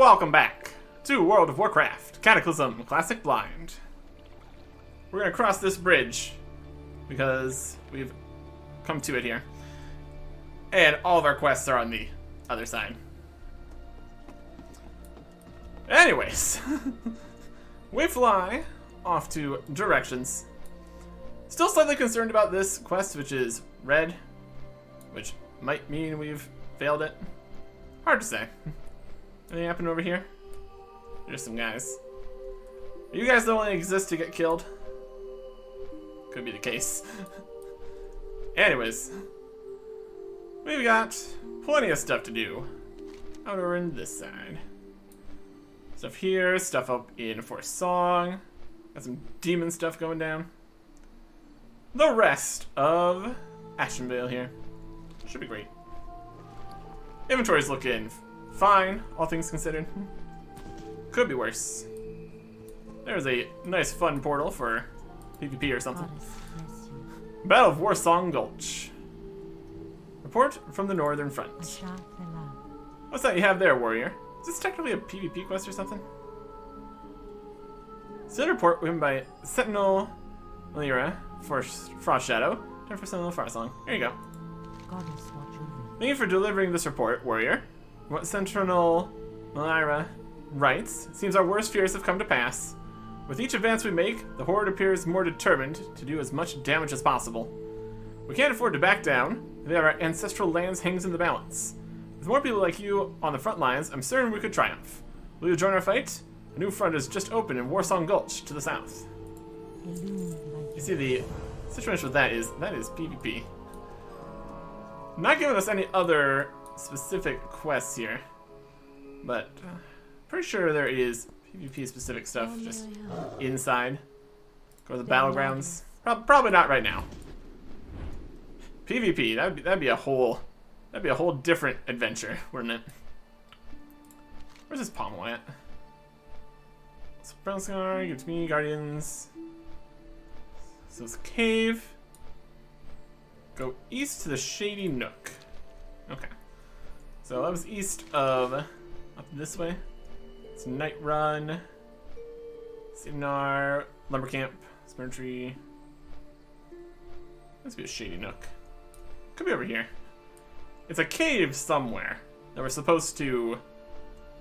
welcome back to World of Warcraft, Cataclysm, Classic Blind. We're gonna cross this bridge because we've come to it here. And all of our quests are on the other side. Anyways, we fly off to directions. Still slightly concerned about this quest, which is red, which might mean we've failed it. Hard to say. Anything happen over here? There's some guys. Are you guys the only exist to get killed? Could be the case. Anyways, we've got plenty of stuff to do out over in this side. Stuff here, stuff up in Forest Song. Got some demon stuff going down. The rest of Ashenvale here. Should be great. Inventory's looking fine, all things considered. Could be worse. There's a nice fun portal for PvP or something. Battle of Warsong Gulch. Report from the northern front. What's that you have there, warrior? Is this technically a PvP quest or something? Still report written by Sentinel Lyra for Frost Shadow, and for Sentinel Farsong. Here you go. Thank you for delivering this report, warrior. What Sentinel Lyra writes, seems our worst fears have come to pass. With each advance we make, the Horde appears more determined to do as much damage as possible. We can't afford to back down, and our ancestral lands hangs in the balance. With more people like you on the front lines, I'm certain we could triumph. Will you join our fight? A new front is just opened in Warsong Gulch to the south. You see, the situation with that is PvP. Not giving us any other specific quests here, but pretty sure there is PvP specific stuff just inside. Go to the battlegrounds. Probably not right now. PvP, that'd be a whole different adventure, wouldn't it? Where's this pommel at? Brown Scar, give it to me, Guardians. So it's a cave. Go east to the Shady Nook. Okay. So that was east of, up this way. It's Night Run, Simnar, Lumber Camp, Spur Tree. Must be a Shady Nook. Could be over here. It's a cave somewhere that we're supposed to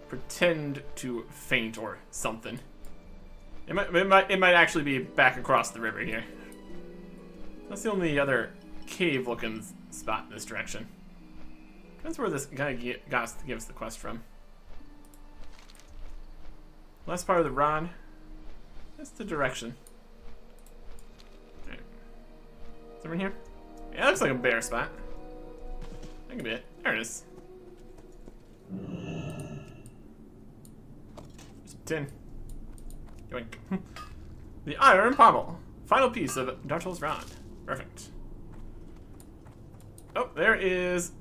pretend to faint or something. It might actually be back across the river here. That's the only other cave-looking spot in this direction. That's where this guy got us to give us the quest from. Last part of the rod. That's the direction. Alright. Is it over here? Yeah, that looks like a bear spot. That could be it. There it is. There's a tin. Yoink. The iron pommel. Final piece of Dartel's rod. Perfect. Oh, there is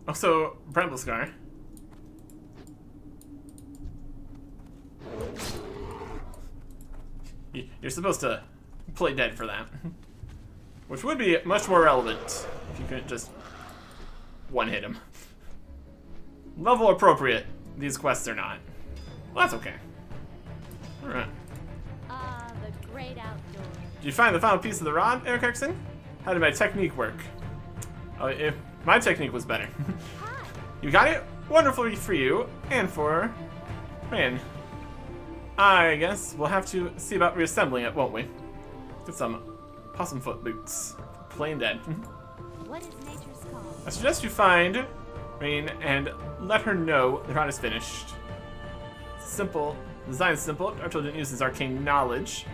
also Bramble Scar. You're supposed to play dead for that. Which would be much more relevant if you couldn't just one-hit him. Level appropriate, these quests are not. Well, that's okay. Alright. The great outdoors. Did you find the final piece of the rod, Eric Erickson? How did my technique work? Oh, if my technique was better. You got it? Wonderful for you, and for man. I guess we'll have to see about reassembling it, won't we? Get some possum foot boots. Plain dead. What is nature's call? I suggest you find Rain and let her know the rod is finished. Simple. Design's simple. Dartel didn't use his arcane knowledge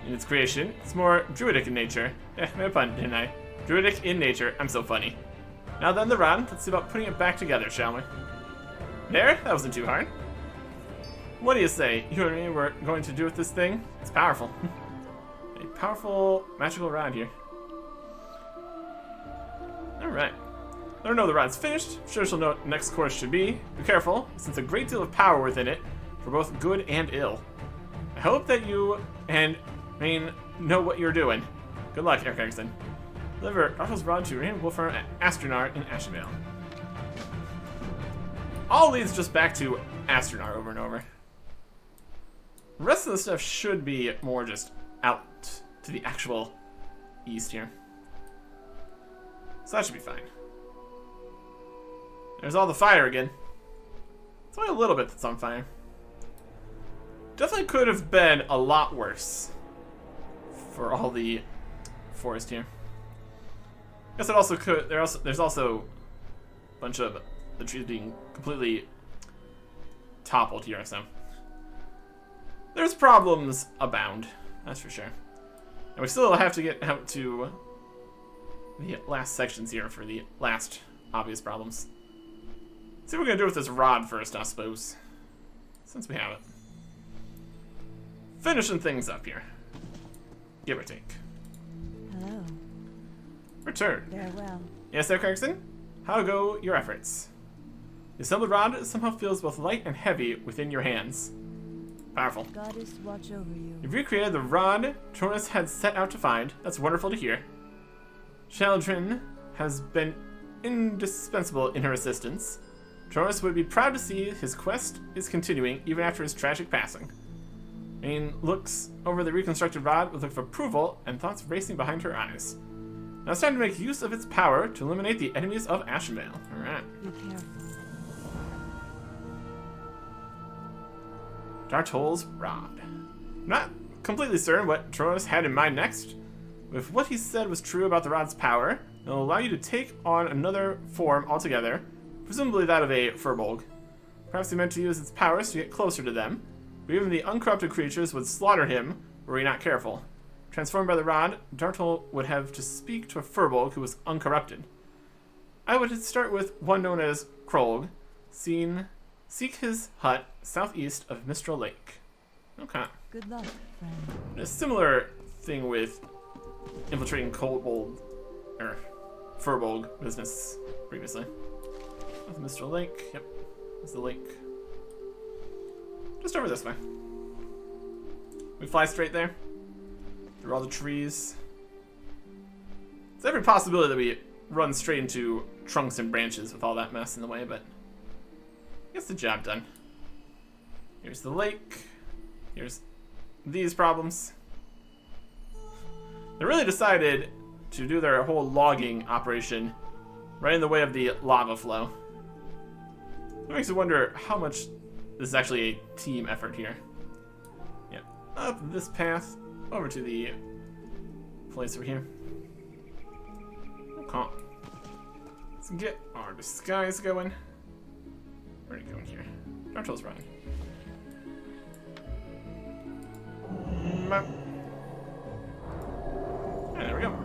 in its creation. It's more druidic in nature. Made a pun, didn't I? Druidic in nature. I'm so funny. Now then, the rod. Let's see about putting it back together, shall we? There? That wasn't too hard. What do you say? You and me were going to do with this thing? It's powerful. A powerful magical rod here. Alright. Let her know the rod's finished. I'm sure she'll know what the next course should be. Be careful, since a great deal of power within it, for both good and ill. I hope that you and Rain know what you're doing. Good luck, Eric Erickson. Deliver Dartel's rod to Rain Wolfram at Astronar in Ashenvale. All leads just back to Astronaut over and over. The rest of the stuff should be more just out to the actual east here. So that should be fine. There's all the fire again. It's only a little bit that's on fire. Definitely could have been a lot worse for all the forest here. Guess it also could. There's also a bunch of the trees being completely toppled here, so there's problems abound. That's for sure. And we still have to get out to the last sections here for the last obvious problems. Let's see what we're gonna do with this rod first, I suppose, since we have it. Finishing things up here, give or take. Hello. Return. Very well. Yes, Sir Clarkson? How go your efforts? The assembled rod somehow feels both light and heavy within your hands. Powerful. Goddess watch over you. You've recreated the rod Anachronist had set out to find. That's wonderful to hear. Sheldrin has been indispensable in her assistance. Anachronist would be proud to see his quest is continuing even after his tragic passing. Aine looks over the reconstructed rod with a look of approval and thoughts racing behind her eyes. Now it's time to make use of its power to eliminate the enemies of Ashenvale. Alright. Be careful. Dartol's rod. I'm not completely certain what Troas had in mind next. If what he said was true about the rod's power, it will allow you to take on another form altogether, presumably that of a furbolg. Perhaps he meant to use its powers to get closer to them, but even the uncorrupted creatures would slaughter him were he not careful. Transformed by the rod, Dartol would have to speak to a furbolg who was uncorrupted. I would start with one known as Krolg, seek his hut southeast of Mistral Lake. Okay. Good luck, friend. A similar thing with infiltrating Kobold or Furbolg business previously. That's Mistral Lake. Yep, that's the lake. Just over this way. We fly straight there through all the trees. There's every possibility that we run straight into trunks and branches with all that mess in the way, but gets the job done. Here's the lake. Here's these problems. They really decided to do their whole logging operation right in the way of the lava flow. It makes you wonder how much this is actually a team effort here. Yeah, up this path over to the place over here. Okay. Let's get our disguise going. Where are you going here? Dartol's running. And there we go.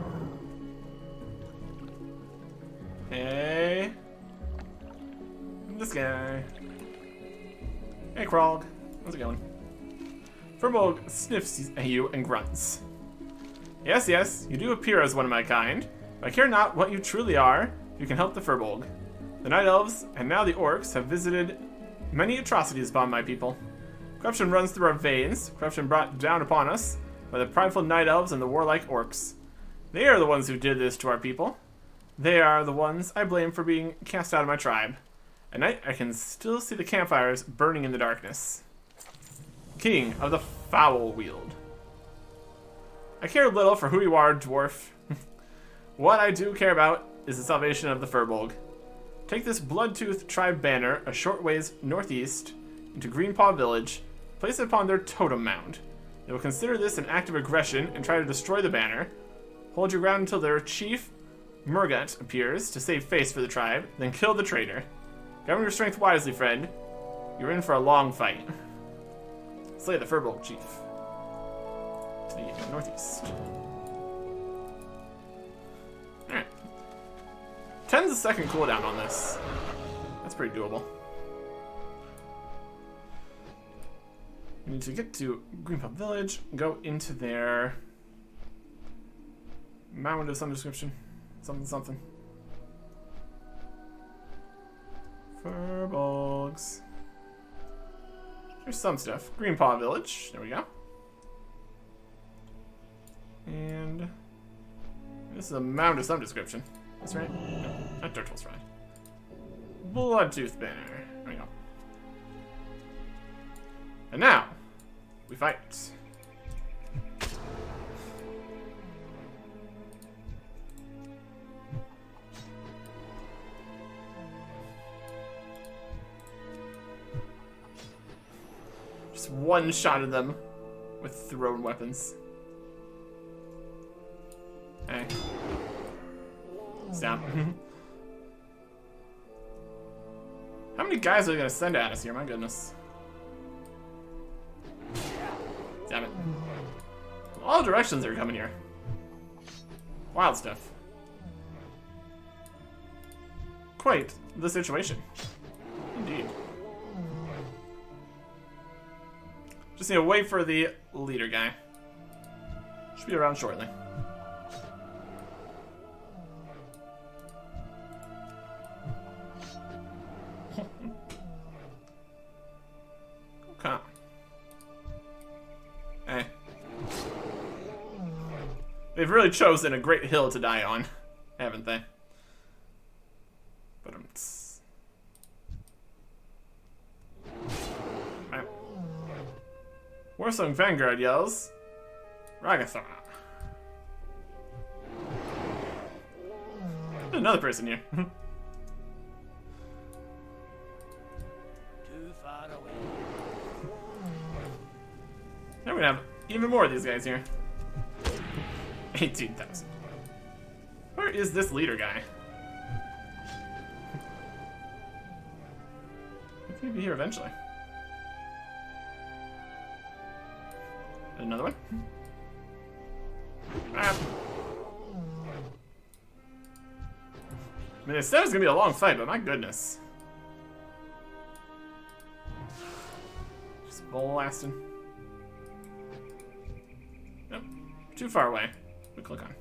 Hey. This guy. Hey, Krog. How's it going? Furbolg sniffs at you and grunts. Yes, yes, you do appear as one of my kind, but I care not what you truly are. You can help the Furbolg. The Night Elves, and now the Orcs, have visited many atrocities upon my people. Corruption runs through our veins, corruption brought down upon us by the prideful Night Elves and the warlike Orcs. They are the ones who did this to our people. They are the ones I blame for being cast out of my tribe. At night, I can still see the campfires burning in the darkness. King of the Foul Wield. I care little for who you are, dwarf. What I do care about is the salvation of the Furbolg. Take this Bloodtooth tribe banner a short ways northeast into Greenpaw Village, place it upon their totem mound. They will consider this an act of aggression and try to destroy the banner. Hold your ground until their chief, Murgat, appears to save face for the tribe, then kill the traitor. Govern your strength wisely, friend. You're in for a long fight. Slay the Furbolg chief. To the northeast. Alright. 10's the second cooldown on this. That's pretty doable. We need to get to Greenpaw Village, go into their mound of some description. Something. Furbolgs. There's some stuff. Greenpaw Village. There we go. And this is a mound of some description. That's right. No, not Dartol's right. Bloodtooth banner. There we go. And now, we fight. Just one shot at them with thrown weapons. Hey. Stop. How many guys are they gonna send at us here? My goodness. Damn it. All directions are coming here. Wild stuff. Quite the situation. Indeed. Just need to wait for the leader guy. Should be around shortly. Okay. Hey. They've really chosen a great hill to die on, haven't they? But right. Warsong Vanguard yells, Ragathon. There's another person here. Too far away. Now we're gonna have even more of these guys here. 18,000. Where is this leader guy? I think he'll be here eventually. Another one? Ah. I mean, it said it was gonna be a long fight, but my goodness. Just blasting. Nope. Too far away. We click on.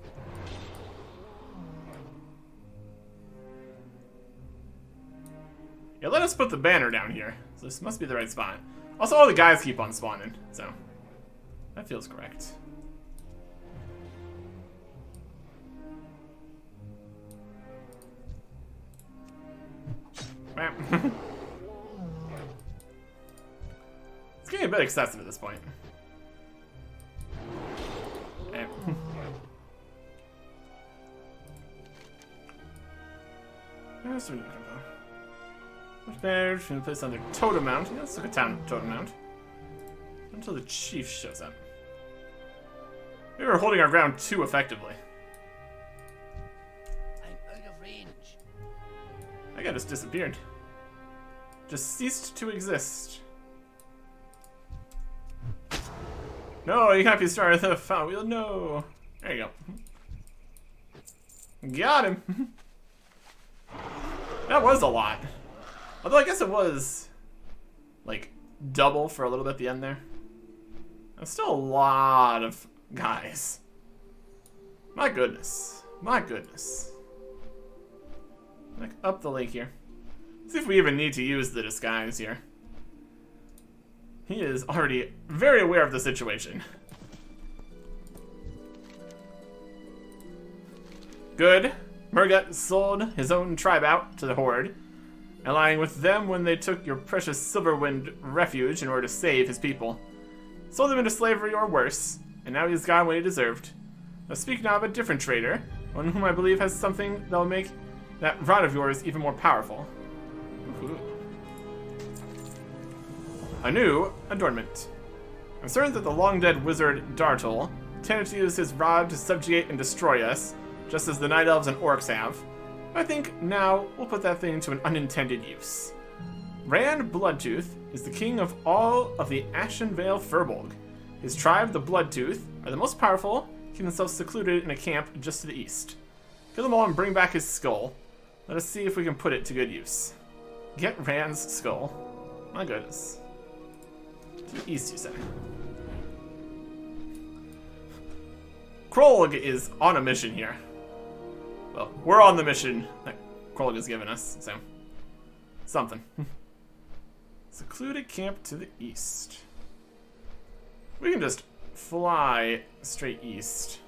Yeah, let us put the banner down here. So this must be the right spot. Also, all the guys keep on spawning, so that feels correct. It's getting a bit excessive at this point. Where's we Which banner should we place on their totem mount? Yeah, let's look at totem mount. Until the chief shows up. We were holding our ground too effectively. I'm out of range. That guy just disappeared. Just ceased to exist. No, you can't be starting the foul wheel. No. There you go. Got him. That was a lot. Although I guess it was like double for a little bit at the end there. That's still a lot of guys. My goodness. My goodness. Like up the lake here. Let's see if we even need to use the disguise here. He is already very aware of the situation. Good. Murgut sold his own tribe out to the Horde, allying with them when they took your precious Silverwind refuge in order to save his people. Sold them into slavery or worse, and now he's gotten what he deserved. Now speak now of a different traitor, one whom I believe has something that will make that rod of yours even more powerful. Ooh. A new adornment. I'm certain that the long-dead wizard Dartle intended to use his rod to subjugate and destroy us, just as the Night Elves and Orcs have. I think now we'll put that thing to an unintended use. Rand Bloodtooth is the king of all of the Ashenvale Furbolg. His tribe, the Bloodtooth, are the most powerful, keep themselves secluded in a camp just to the east. Kill them all and bring back his skull. Let us see if we can put it to good use. Get Rand's skull. My goodness. To the east, you say. Krolg is on a mission here. Well, we're on the mission that Krolg has given us, so something. Secluded camp to the east. We can just fly straight east.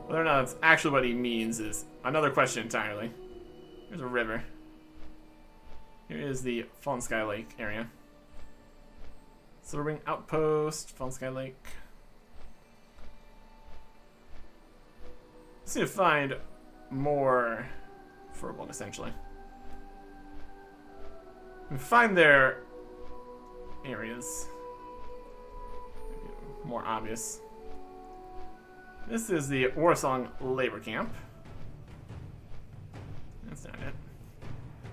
Whether or not that's actually what he means is another question entirely. Here's a river. Here is the Fallen Sky Lake area. Silver Ring Outpost, Fallen Sky Lake. Just need to find more Furbolg, essentially. And find their areas. More obvious. This is the Warsong Labor Camp. That's not it.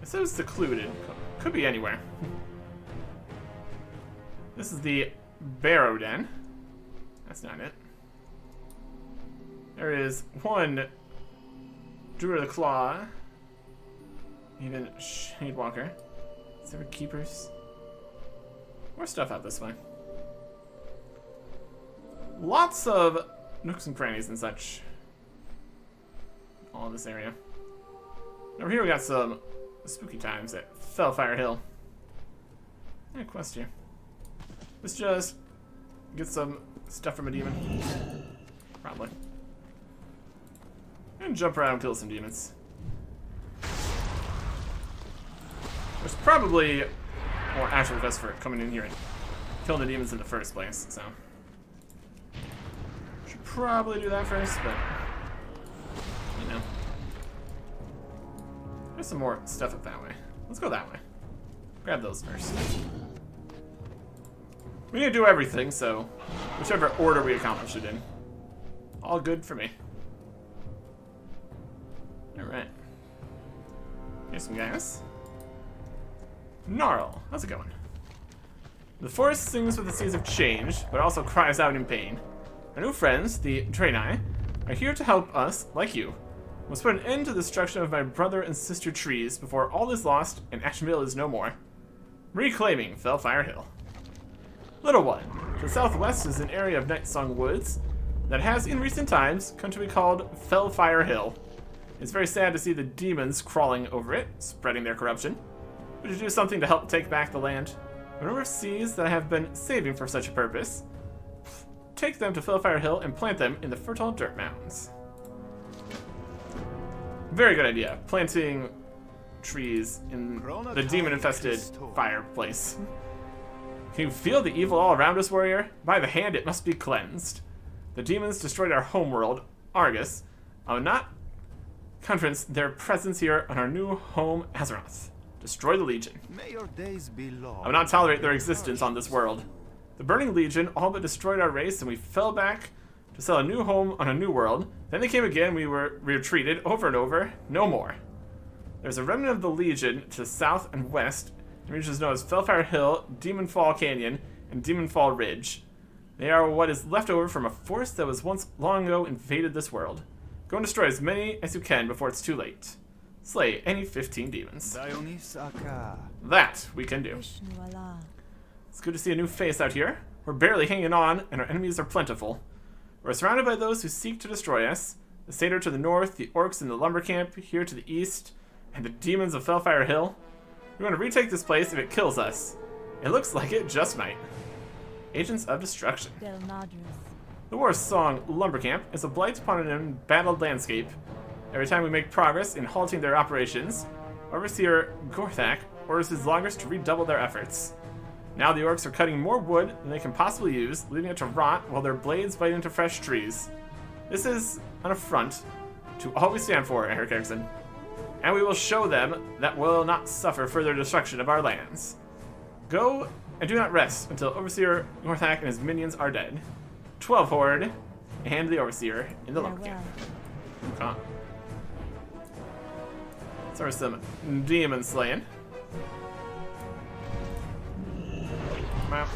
It says secluded. Could be anywhere. This is the Barrow Den. That's not it. There is one Druid of the Claw. Even Shadewalker. Severed Keepers. More stuff out this way. Lots of nooks and crannies and such. All in this area. Over here we got some spooky times at Fellfire Hill. Yeah, quest here. Let's just get some stuff from a demon. Probably. And jump around and kill some demons. There's probably more actual quests for coming in here and killing the demons in the first place, so. Should probably do that first, but you know. There's some more stuff up that way. Let's go that way. Grab those first. We need to do everything, so whichever order we accomplish it in. All good for me. Alright. Here's some guys. Gnarl, how's it going? The forest sings with the seas of change, but also cries out in pain. Our new friends, the Draenei, are here to help us, like you. We must put an end to the destruction of my brother and sister trees before all is lost and Ashenvale is no more. Reclaiming Fellfire Hill. Little one, to the southwest is an area of Nightsong Woods that has in recent times come to be called Fellfire Hill. It's very sad to see the demons crawling over it, spreading their corruption. Would you do something to help take back the land? Whenever seeds that I have been saving for such a purpose, take them to Fellfire Hill and plant them in the fertile dirt mountains. Very good idea, planting trees in the demon-infested fireplace. Can you feel the evil all around us, warrior? By the hand, it must be cleansed. The demons destroyed our homeworld, Argus. I will not countenance their presence here on our new home, Azeroth. Destroy the Legion. May your days be long. I will not tolerate their existence on this world. The Burning Legion all but destroyed our race, and we fell back to sell a new home on a new world. Then they came again, we were retreated over and over. No more. There's a remnant of the Legion to the south and west, in regions known as Fellfire Hill, Demonfall Canyon, and Demonfall Ridge. They are what is left over from a force that was once long ago invaded this world. Go and destroy as many as you can before it's too late. Slay any 15 demons. That we can do. It's good to see a new face out here. We're barely hanging on, and our enemies are plentiful. We're surrounded by those who seek to destroy us. The Satyr to the north, the Orcs in the lumber camp here to the east, and the demons of Fellfire Hill. We want to retake this place if it kills us. It looks like it just might. Agents of Destruction. The Warsong Lumber Camp is a blight upon an embattled landscape. Every time we make progress in halting their operations, Overseer Gorthak orders his loggers to redouble their efforts. Now the orcs are cutting more wood than they can possibly use, leaving it to rot while their blades bite into fresh trees. This is an affront to all we stand for, Eric Erickson. And we will show them that we'll not suffer further destruction of our lands. Go and do not rest until Overseer Gorthak and his minions are dead. 12 Horde and the Overseer in the lumber camp. Okay. So there's some demon slaying. Come out.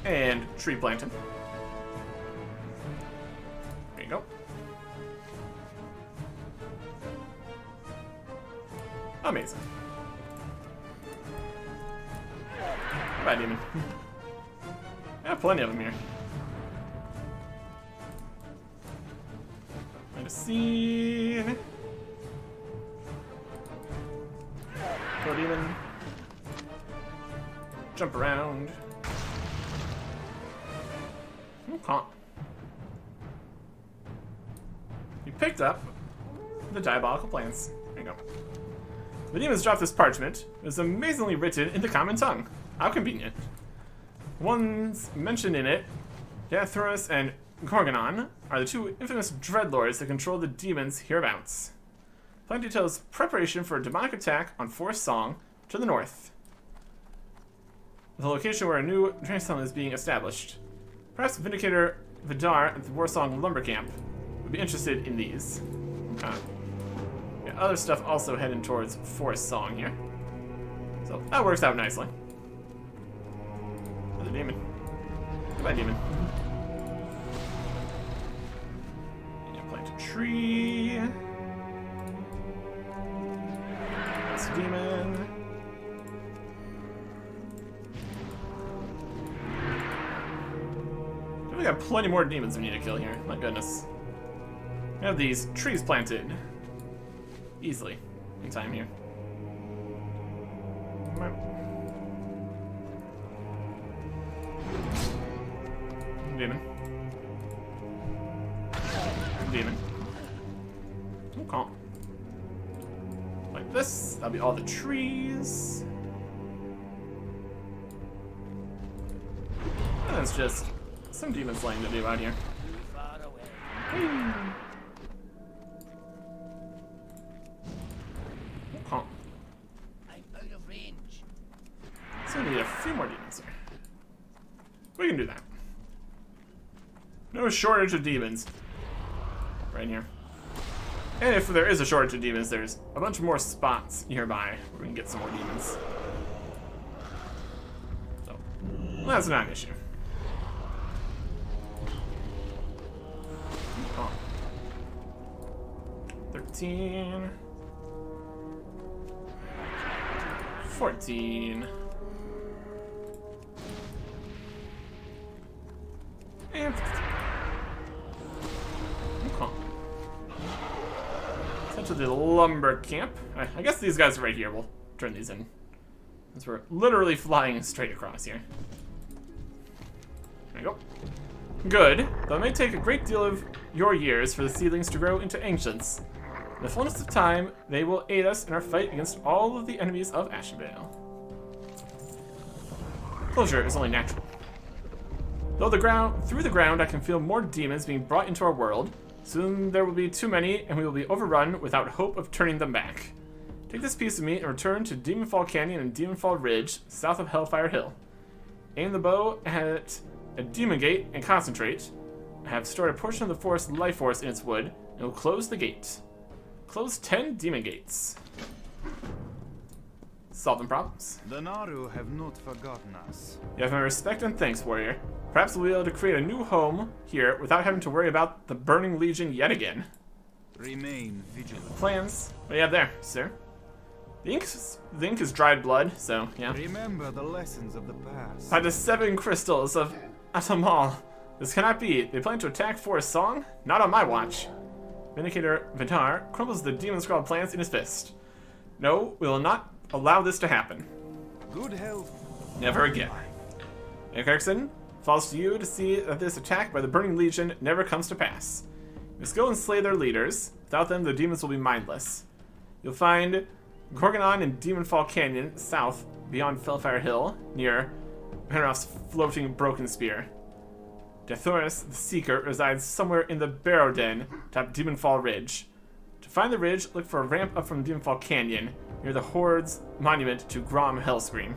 And tree planting. There you go. Amazing. Bye, demon. I have plenty of them here. Find a scene. Go, demon. Jump around. Okay. You picked up the diabolical plants. There you go. The demons dropped this parchment. It was amazingly written in the common tongue. How convenient. Ones mentioned in it, Anachronist and Gorgonon, are the two infamous dreadlords that control the demons hereabouts. Plan details preparation for a demonic attack on Forest Song to the north. The location where a new training cell is being established. Perhaps Vindicator Vidar at the Warsong Lumber Camp would be interested in these. Yeah, other stuff also heading towards Forest Song here. So that works out nicely. Another demon. Goodbye, demon. Yeah, plant a tree. That's a demon. We got plenty more demons we need to kill here. My goodness. We have these trees planted. Easily. In time here. Demon. Demon. Okay. Like this. That'll be all the trees. And that's just some demon slaying to do out here. Okay. I'm out of range. So we need a few more demons here. We can do that. No shortage of demons. Right here. And if there is a shortage of demons, there's a bunch more spots nearby where we can get some more demons. So, well, that's not an issue. Oh. 13. 14. And 15. Okay. Head to the lumber camp. I guess these guys are right here. We'll turn these in. Since we're literally flying straight across here. There you go. Good, though it may take a great deal of your years for the seedlings to grow into ancients. In the fullness of time, they will aid us in our fight against all of the enemies of Ashenvale. Closure is only natural. Though through the ground I can feel more demons being brought into our world, soon there will be too many and we will be overrun without hope of turning them back. Take this piece of meat and return to Demonfall Canyon and Demonfall Ridge, south of Hellfire Hill. Aim the bow at a demon gate and concentrate. I have stored a portion of the forest life force in its wood and will close the gate. Close 10 demon gates. Solving problems. The Naru have not forgotten us. You have my respect and thanks, warrior. Perhaps we'll be able to create a new home here without having to worry about the Burning Legion yet again. Remain vigilant. Plans? What do you have there, sir? The ink is dried blood, so yeah. Remember the lessons of the past. By the 7 crystals of Atamal. This cannot be. They plan to attack Forest Song? Not on my watch. Vindicator Vidar crumbles the demon scrawled plans in his fist. No, we will not allow this to happen. Good health. Never again. Erickson, falls to you to see that this attack by the Burning Legion never comes to pass. You must go and slay their leaders. Without them, the demons will be mindless. You'll find Gorgonon in Demonfall Canyon, south, beyond Fellfire Hill, near Penroff's floating broken spear. Deathoris, the Seeker, resides somewhere in the Barrow Den, atop Demonfall Ridge. To find the ridge, look for a ramp up from Demonfall Canyon, near the Horde's monument to Grom Hellscream.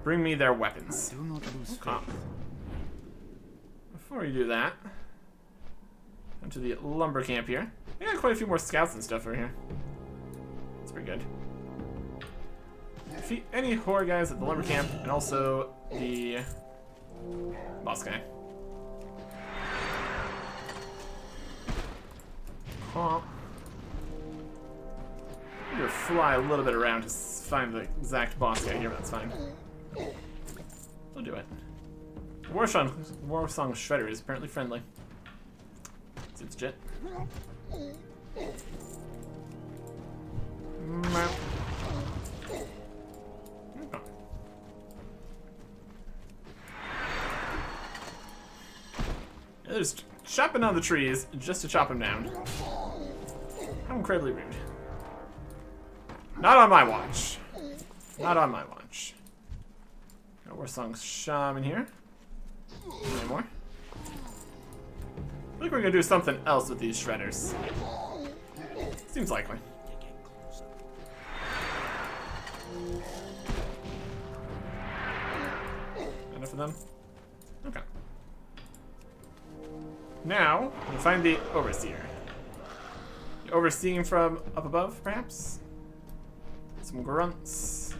Bring me their weapons. Do not lose Okay. faith. Before you do that, come to the lumber camp here. We got quite a few more scouts and stuff over here. That's pretty good. Defeat any horde guys at the lumber camp, and also the boss guy. Huh. I'm gonna fly a little bit around to find the exact boss guy here, but that's fine. We'll do it. Warsong Shredder is apparently friendly. It's jet. They're just chopping down the trees just to chop them down. How incredibly rude. Not on my watch. Not on my watch. Got Warsong Shaman here. Any more? I think we're gonna do something else with these shredders. Seems likely. Enough of them? Okay. Now, we'll find the Overseer. The Overseeing from up above, perhaps? Some grunts.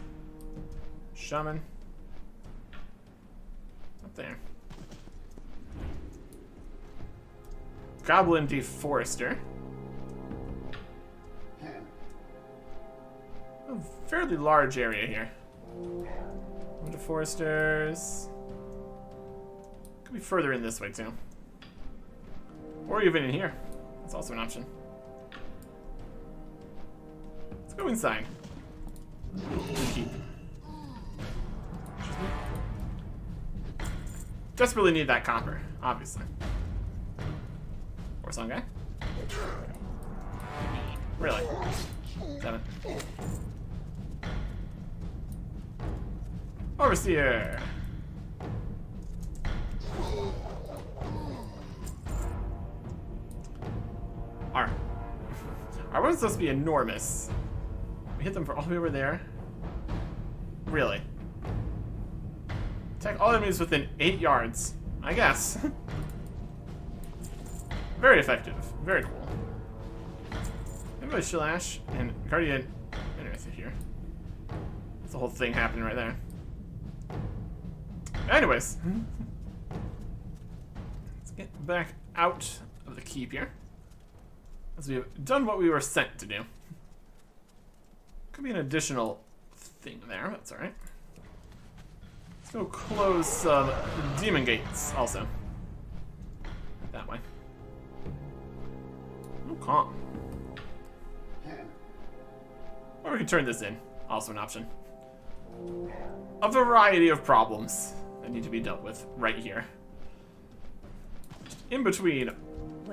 Shaman. Up there. Goblin Deforester. A fairly large area here. Deforesters. Could be further in this way too. Or even in here. That's also an option. Let's go inside. Desperately need that copper, obviously. Or some guy? Really? 7. Overseer! Our one's supposed to be enormous. We hit them for all the way over there. Really? Attack all enemies within 8 yards. I guess. Very effective. Very cool. Maybe Shillash and Guardian Interest here. That's the whole thing happening right there. Anyways. Let's get back out of the keep here. As we have done what we were sent to do. Could be an additional thing there, that's alright. Let's go close some demon gates also. That way. Okay. Or we can turn this in. Also an option. A variety of problems that need to be dealt with right here. In between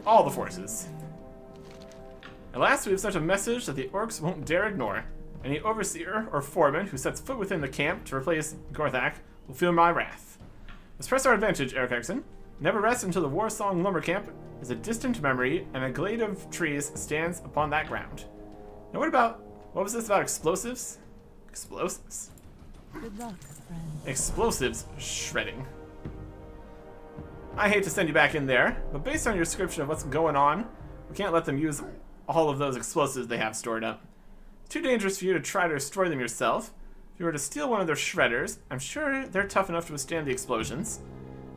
all the forces. At last we have sent a message that the orcs won't dare ignore. Any overseer or foreman who sets foot within the camp to replace Gorthak will feel my wrath. Let's press our advantage, Eric Exon. Never rest until the Warsong lumber camp is a distant memory and a glade of trees stands upon that ground. Now what was this about explosives? Explosives? Good luck, friend. Explosives shredding. I hate to send you back in there, but based on your description of what's going on, we can't let them use all of those explosives they have stored up. Too dangerous for you to try to destroy them yourself. If you were to steal one of their shredders, I'm sure they're tough enough to withstand the explosions.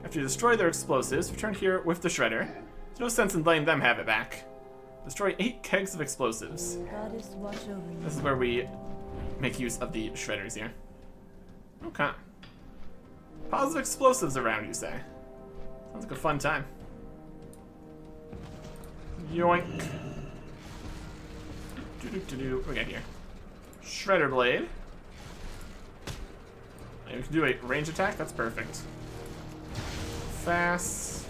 After you destroy their explosives, return here with the shredder. There's no sense in letting them have it back. Destroy 8 kegs of explosives. Goddess, watch over you. This is where we make use of the shredders here. Okay. Piles of explosives around, you say? Sounds like a fun time. Yoink. What do we got here? Shredder blade. And we can do a range attack. That's perfect. Fast.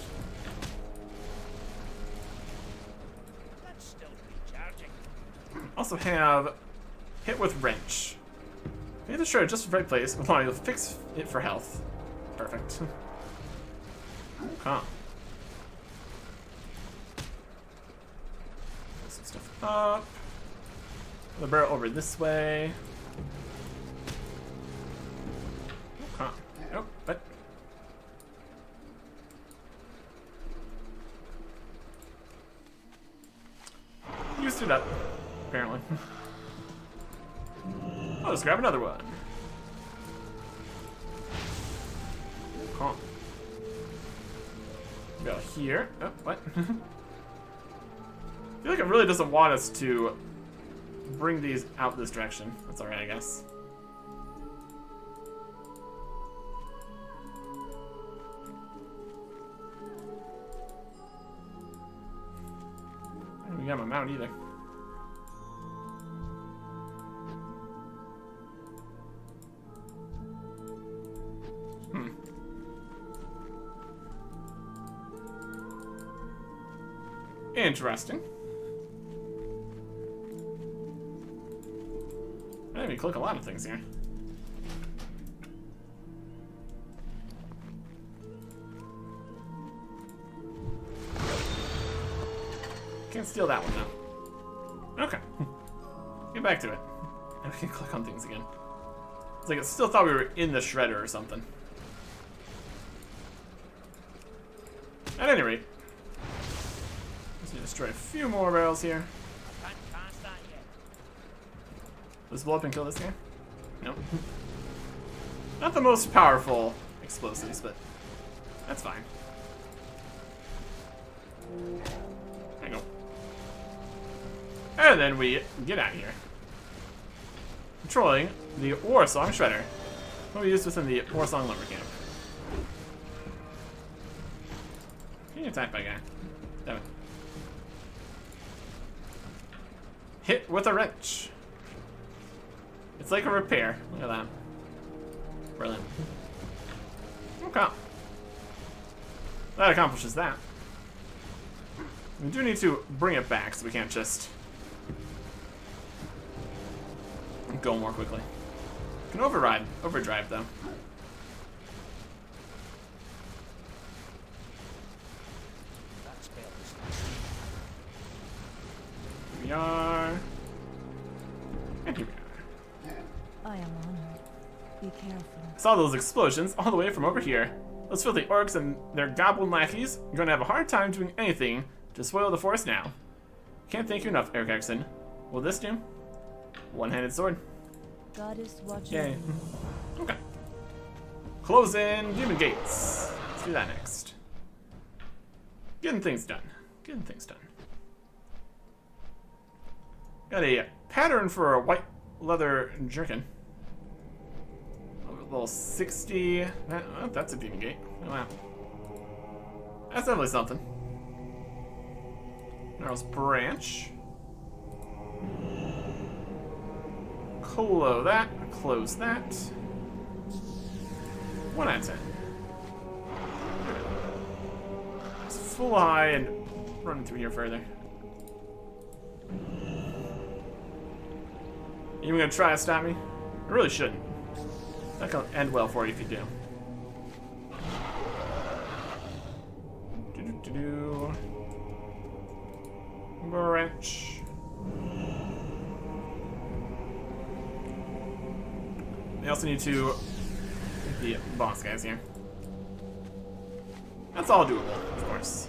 That's still recharging. Also have hit with wrench. Hit the shredder just the right place. Hold on, you'll fix it for health. Perfect. Okay. Put some stuff up. The barrel over this way. Okay. Oh, what? Used it up, apparently. I'll just grab another one. Okay. Go here. Oh, what? I feel like it really doesn't want us to bring these out this direction. That's alright, I guess. I don't even got my mount either. Interesting. I didn't even click a lot of things here. Can't steal that one though. Okay. Get back to it. And we can click on things again. It's like it still thought we were in the shredder or something. At any rate, let's destroy a few more barrels here. Can't pass that yet. Does blow up and kill this guy? Nope. Not the most powerful explosives, but that's fine. There you go. And then we get out of here. Controlling the Warsong Shredder. What we used within the Warsong Lumber Camp. Getting attacked by a guy. Damn it. Hit with a wrench. It's like a repair. Look at that. Brilliant. Okay. That accomplishes that. We do need to bring it back so we can't just go more quickly. We can overdrive though. That spell is Here we are. And here we are. I am honored. Be careful. Saw those explosions all the way from over here. Those filthy orcs and their goblin lackeys are going to have a hard time doing anything to spoil the forest now. Can't thank you enough, Eric Erickson. Will this do? One-handed sword. Goddess watch Yay. over me. Okay. Close in demon gates. Let's do that next. Getting things done. Getting things done. Got a pattern for a white leather jerkin. Level 60. That's a demon gate. Oh, wow. That's definitely something. Gnarl's branch. Close that. Close that. 1 out of 10. It's full high and running through here further. You even gonna try to stop me? I really shouldn't. Not gonna end well for you if you do. Do-do-do-do. Branch. They also need to get the boss guys here. That's all doable, of course.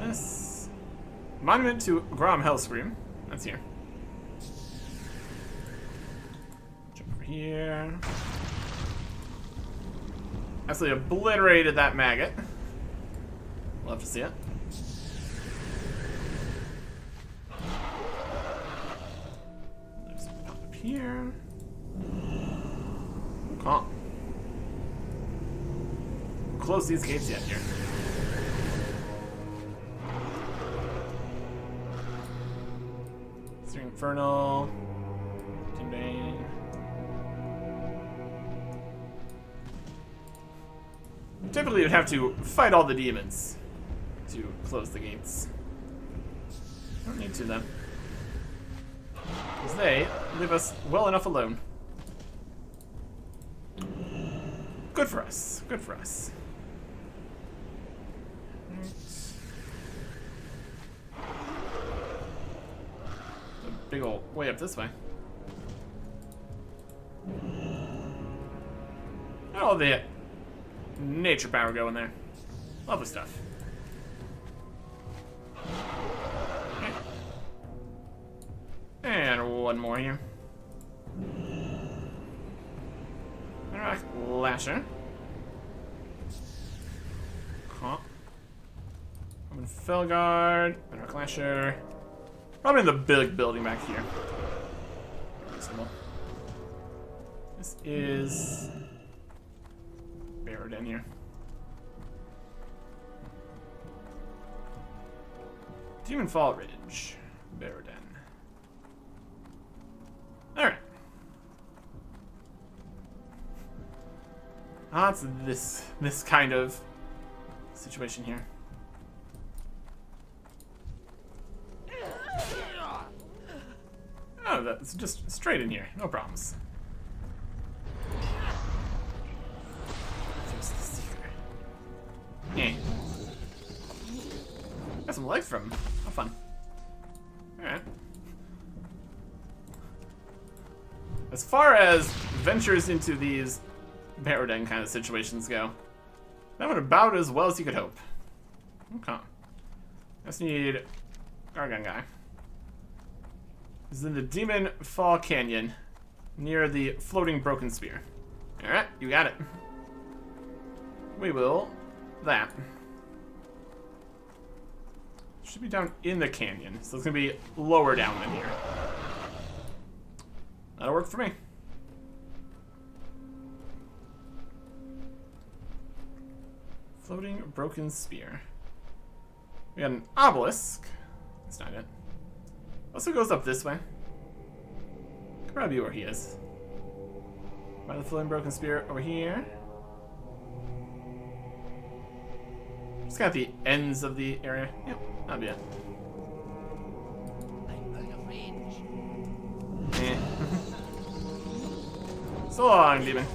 This monument to Grom Hellscream. That's here. Jump over here. Absolutely obliterated that maggot. Love to see it. There's a pop up here. Calm. Close these gates yet here. Searing Infernal. Team Bane. Typically, you'd have to fight all the demons to close the gates. Don't need to, then. Because they leave us well enough alone. Good for us. Good for us. A big old way up this way. All the nature power going there. Lovely stuff. Okay. And one more here. Alright, Lasher. Huh. I'm in Felguard. Anarch Lasher. Probably in the big building back here. Reasonable. This is Barrowden here. Demon Fall Ridge. Barrowden. Alright. Ah, it's this kind of situation here. Oh, that's just straight in here. No problems. There's the secret. Eh. choose from. How fun. Alright. As far as ventures into these Baroden kind of situations go, that went about as well as you could hope. Okay. Just need Gargon guy. This is in the Demon Fall Canyon, near the floating broken spear. Alright, you got it. We will that. Should be down in the canyon, so it's gonna be lower down than here. That'll work for me. Floating broken spear. We got an obelisk. That's not it. Also goes up this way. Could probably be where he is. By the floating broken spear over here. Just got the ends of the area. Yep, that'll be it. I'm out of range. Eh. So long, demon.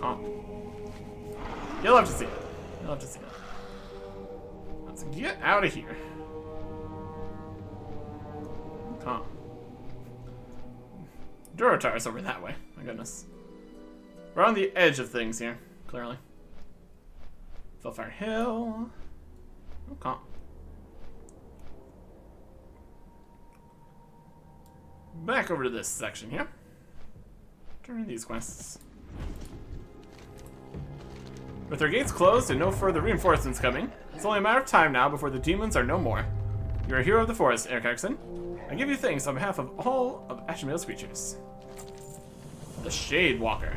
Oh. You'll have to see it. You'll have to see it. Let's get out of here. Huh. Durotar's over that way. My goodness. We're on the edge of things here, clearly. Fellfire Hill. Okay. Back over to this section here. Turn these quests. With our gates closed and no further reinforcements coming, it's only a matter of time now before the demons are no more. You're a hero of the forest, Eric Erickson. I give you thanks on behalf of all of Ashenvale's creatures. The Shade Walker.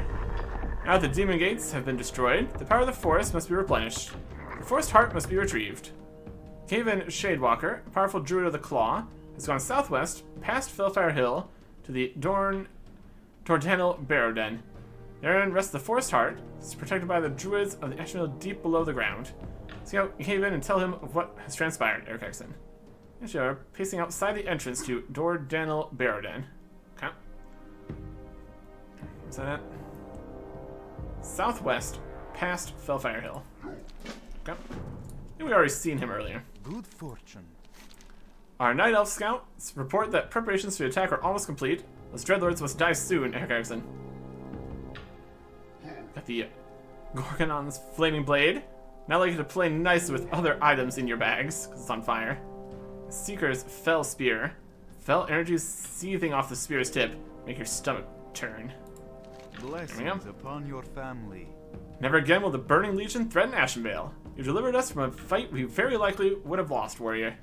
Now that the demon gates have been destroyed, the power of the forest must be replenished. The forest heart must be retrieved. Caven Shadewalker, a powerful druid of the Claw, has gone southwest, past Fellfire Hill, to the Dordanel Barrow-Den. Therein rests the forest heart. It's protected by the druids of the Ashenvale deep below the ground. See out Caven and tell him of what has transpired, Eric Exon. Yes, you are pacing outside the entrance to Dordanel Barrow-Den. Okay. Is that it? Southwest, past Fellfire Hill. Okay. I think we already seen him earlier. Good fortune. Our Night Elf scouts report that preparations for the attack are almost complete. Those dreadlords must die soon, Eric Erickson. Got the Gorgonon's flaming blade. Now like you to play nice with other items in your bags, because it's on fire. Seeker's fell spear. Fell energies seething off the spear's tip make your stomach turn. Blessings upon your family. Never again will the Burning Legion threaten Ashenvale. You delivered us from a fight we very likely would have lost, warrior.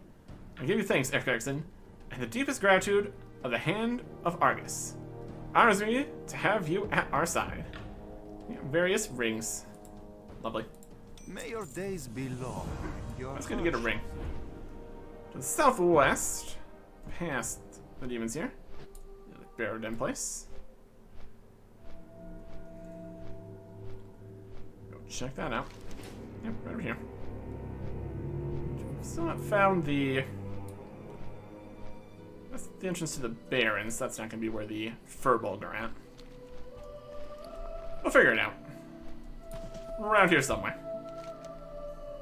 I give you thanks, Eric Erickson, and the deepest gratitude of the Hand of Argus. Honors me to have you at our side. Yeah, various rings. Lovely. May your days be long. I was gonna get a ring. To the southwest, past the demons here. The Barrow-Den place. Go check that out. Yep, right over here. Still not found the... That's the entrance to the Barrens. That's not gonna be where the Furbolg are at. We'll figure it out. Around here somewhere.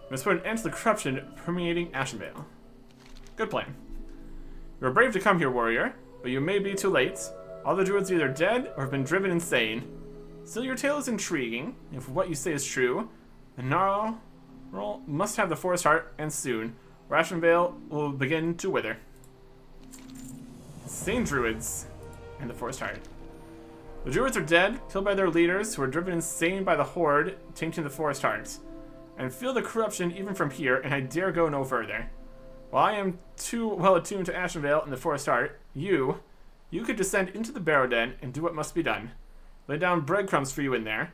We must put an end to the corruption permeating Ashenvale. Good plan. You are brave to come here, warrior, but you may be too late. All the druids are either dead or have been driven insane. Still, your tale is intriguing. If what you say is true, the Gnarl must have the forest heart, and soon, or Ashenvale will begin to wither. Insane druids and the forest heart. The druids are dead, killed by their leaders, who are driven insane by the horde tainting the forest heart. And feel the corruption even from here, and I dare go no further. While I am too well attuned to Ashenvale and the forest heart, you could descend into the Barrow-Den and do what must be done. Lay down breadcrumbs for you in there,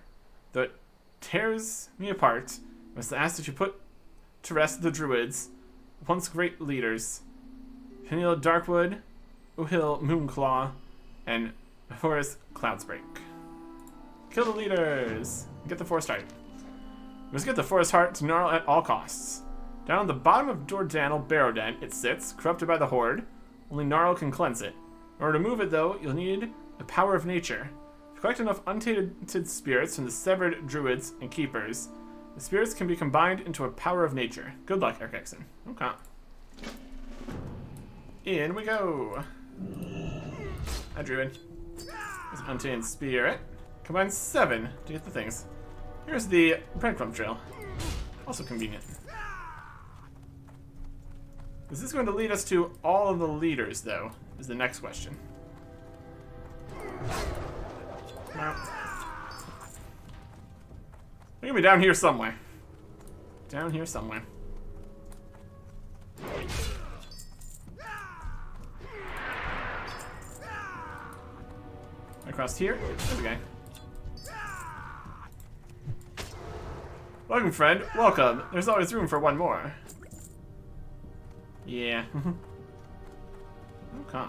though it tears me apart. I must ask that you put to rest the druids, once great leaders. Hinil Darkwood, Uhil Moonclaw, and Forest Cloudsbreak. Kill the leaders! Get the forest heart. We must get the forest heart to Gnarl at all costs. Down at the bottom of Dordanel Barrow-Den it sits, corrupted by the horde. Only Gnarl can cleanse it. In order to move it, though, you'll need the power of nature. If you collect enough untainted spirits from the severed druids and keepers, The spirits can be combined into a power of nature. Good luck, Eric Exon. Okay. In we go. Hi, Druid. There's an untamed spirit. Combine 7 to get the things. Here's the breadcrumb trail. Also convenient. Is this going to lead us to all of the leaders, though? Is the next question. No. They're gonna be down here somewhere. Down here somewhere. Across here, there's a guy. Welcome, friend. Welcome. There's always room for one more. Yeah. Okay.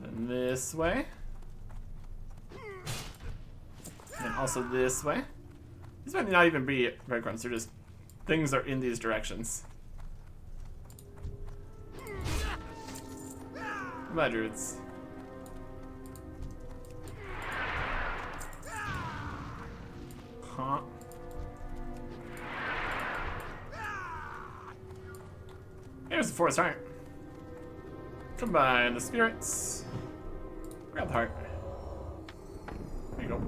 Then this way. And also this way. These might not even be breadcrumbs, they're just things are in these directions. Bye, druids. Huh. Here's the forest heart. Combine the spirits. Grab the heart. There you go.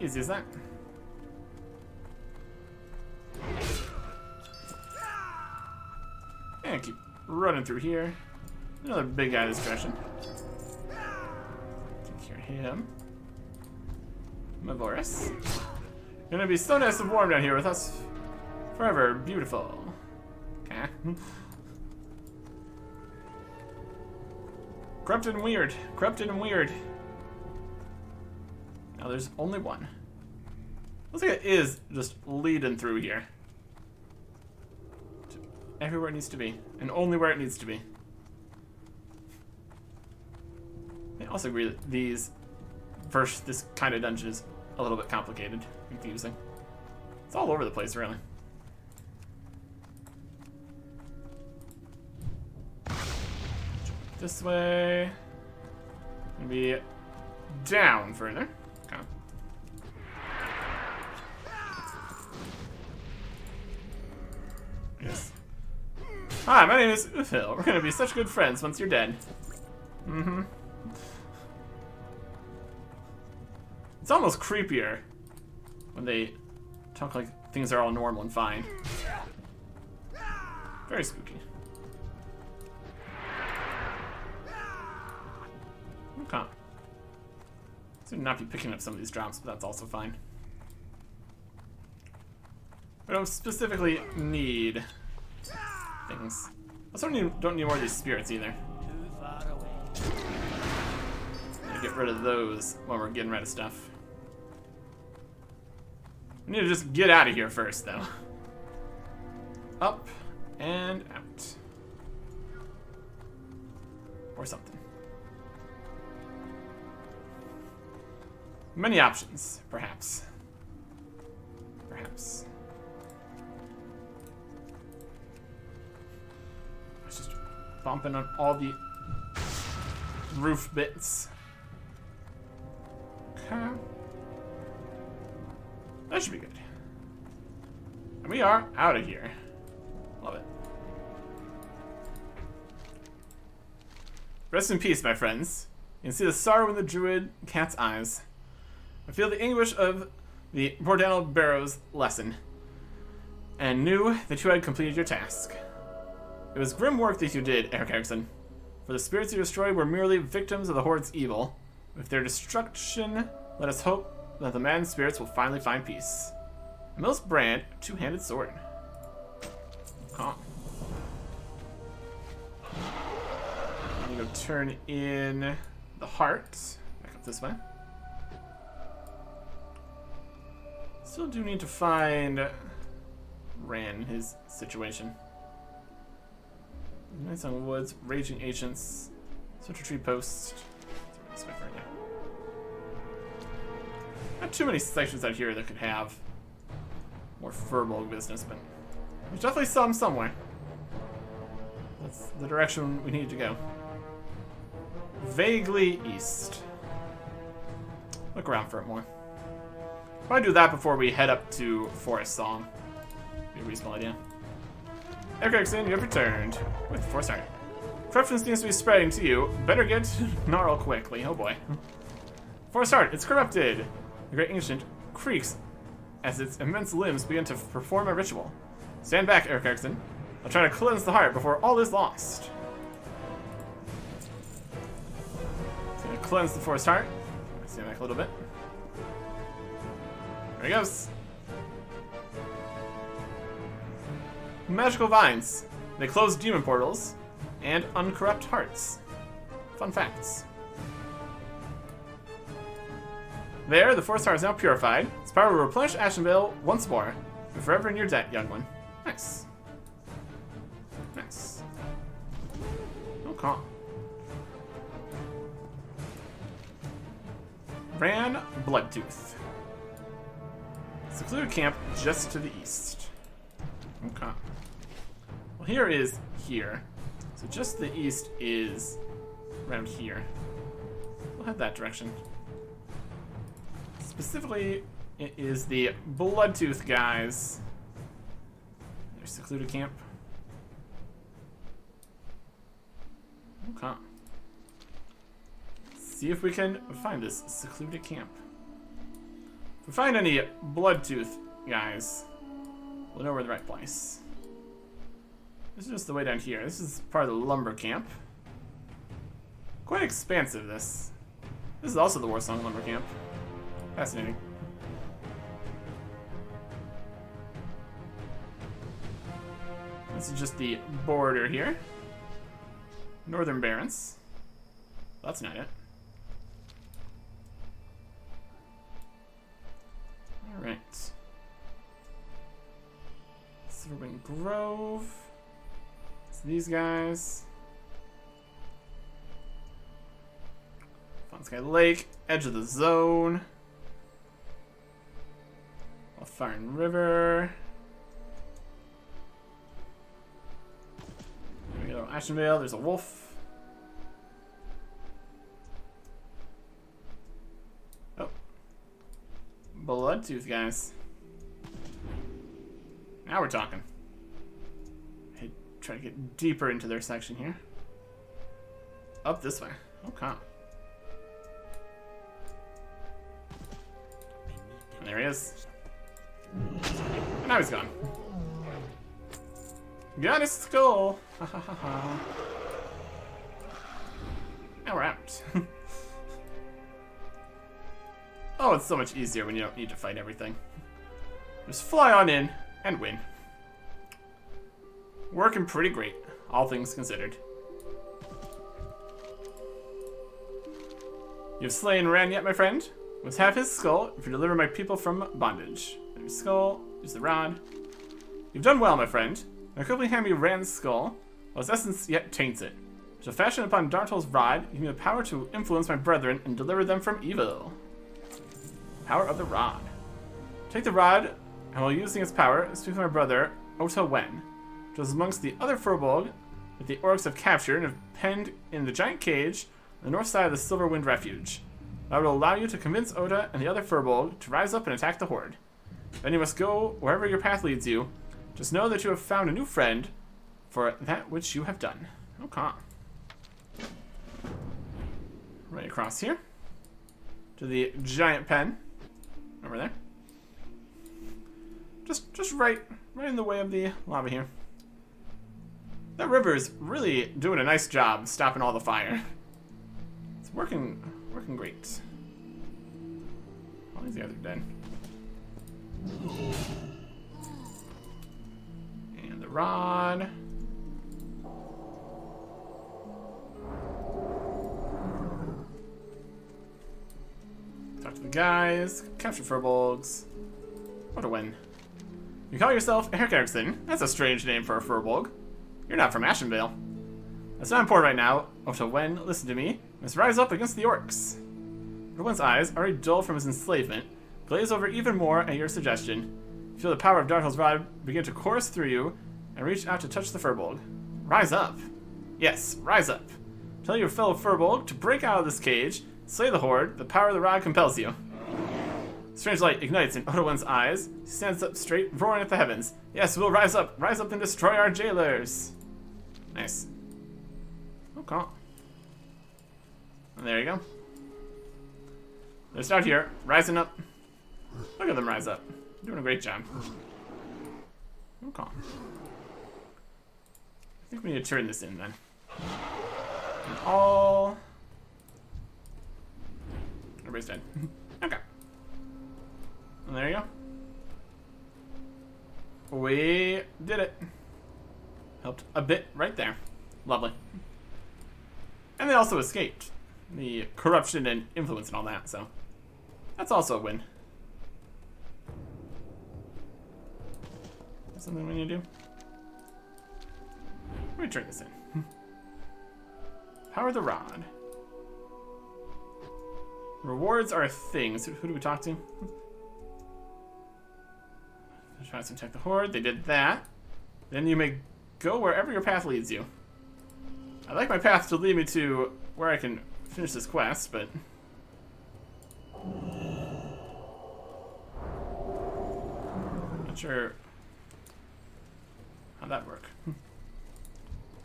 Easy as that. And keep running through here. Another big guy this direction. Take care of him. Mavoris. Gonna be so nice and warm down here with us. Forever beautiful. Okay. Corrupted and weird. Corrupted and weird. Now there's only one. Looks like it is just leading through here. To everywhere it needs to be. And only where it needs to be. I also agree that these versus this kind of dungeon is a little bit complicated, confusing. It's all over the place, really. This way. Maybe down further. Okay. Yes. Hi, my name is Uthil. We're gonna be such good friends once you're dead. Mm-hmm. It's almost creepier when they talk like things are all normal and fine. Very spooky. Okay. So not be picking up some of these drops, but that's also fine. I don't specifically need things. I also don't need more of these spirits either. Get rid of those when we're getting rid of stuff. We need to just get out of here first, though. Up and out. Or something. Many options, perhaps. Perhaps. I was just bumping on all the roof bits. Okay. That should be good. And we are out of here. Love it. Rest in peace, my friends. You can see the sorrow in the druid cat's eyes. I feel the anguish of the Bordello Barrow's lesson, and knew that you had completed your task. It was grim work that you did, Eric Erickson. For the spirits you destroyed were merely victims of the Horde's evil. With their destruction, let us hope that the maddened spirits will finally find peace. Mills Brand, two-handed sword. Huh. I'm gonna go turn in the heart. Back up this way. Still do need to find Ran, his situation. Nights on Woods, Raging Ancients, Central Tree Post. This way for right now. Not too many sections out here that could have more Furbolg business, but there's definitely some somewhere. That's the direction we need to go. Vaguely east. look around for it more. Probably do that before we head up to Forest Song. Be a reasonable idea. Erickson, you have returned with 4 star. Corruption seems to be spreading to you. Better get gnarl quickly. Oh boy. 4 star, it's corrupted. The great ancient creaks as its immense limbs begin to perform a ritual. Stand back, Erickson. I'll try to cleanse the heart before all is lost. It's gonna cleanse the forest heart. Stand back a little bit. There he goes. Magical vines. They close demon portals and uncorrupt hearts. Fun facts. There, the forest heart is now purified. Its power will replenish Ashenvale once more. And forever in your debt, young one. Nice. Nice. Okay. Ran Bloodtooth. Secluded camp just to the east. Okay. Well, here is here. So just the east is around here. We'll head that direction. Specifically, it is the Bloodtooth guys. Their secluded camp. Okay. See if we can find this secluded camp. If we find any Bloodtooth guys, we'll know we're in the right place. This is just the way down here. This is part of the lumber camp. Quite expansive, this. This is also the Warsong lumber camp. Fascinating. This is just the border here. Northern Barrens. That's not it. Alright. Silverwing Grove. So these guys. Fun Sky Lake. Edge of the Zone. Farn River. There we go. Ashenvale. There's a wolf. Oh. Bloodtooth guys. Now we're talking. Hey, try to get deeper into their section here. Up this way. Okay. And there he is. And now he's gone. Got his skull. Ha ha ha ha. Now we're out. Oh, it's so much easier when you don't need to fight everything. Just fly on in and win. Working pretty great, all things considered. You've slain Ran yet, my friend? Must have his skull if you deliver my people from bondage. There's skull, use the rod. You've done well, my friend. Now quickly hand me Ran's skull, while its essence yet taints it. So fashion upon Dartel's rod, give me the power to influence my brethren and deliver them from evil. Power of the rod. Take the rod, and while using its power, speak to my brother, Ota Wen, which was amongst the other Furbolg that the orcs have captured and have penned in the giant cage on the north side of the Silverwind Refuge. I will allow you to convince Ota and the other Furbolg to rise up and attack the Horde. Then you must go wherever your path leads you. Just know that you have found a new friend for that which you have done. Okay. Right across here. To the giant pen. Over there. Just right in the way of the lava here. That river is really doing a nice job stopping all the fire. It's working great. All these guys are dead. And the rod. Talk to the guys. Capture Furbolgs. What a win. You call yourself Eric Erickson. That's a strange name for a Furbolg. You're not from Ashenvale. That's not important right now. Ota Wen, listen to me. Must rise up against the orcs. Everyone's eyes, already dull from his enslavement, glaze over even more at your suggestion. Feel the power of Dartel's rod begin to course through you and reach out to touch the Furbolg. Rise up. Yes, rise up. Tell your fellow Furbolg to break out of this cage, slay the Horde. The power of the rod compels you. Strange light ignites in Odowen's eyes. He stands up straight, roaring at the heavens. Yes, we'll rise up and destroy our jailers. Nice. Okay. And there you go. They're just out here, rising up. Look at them rise up. Doing a great job. Okay. I think we need to turn this in then. And all... Everybody's dead. Okay. And there you go. We did it. Helped a bit right there. Lovely. And they also escaped the corruption and influence and all that, so that's also a win. Something we need to do? Let me turn this in. Power the rod. Rewards are things. Who do we talk to? Try to protect the horde. They did that. Then you may go wherever your path leads you. I like my path to lead me to where I can finish this quest, but... Not sure how'd that work.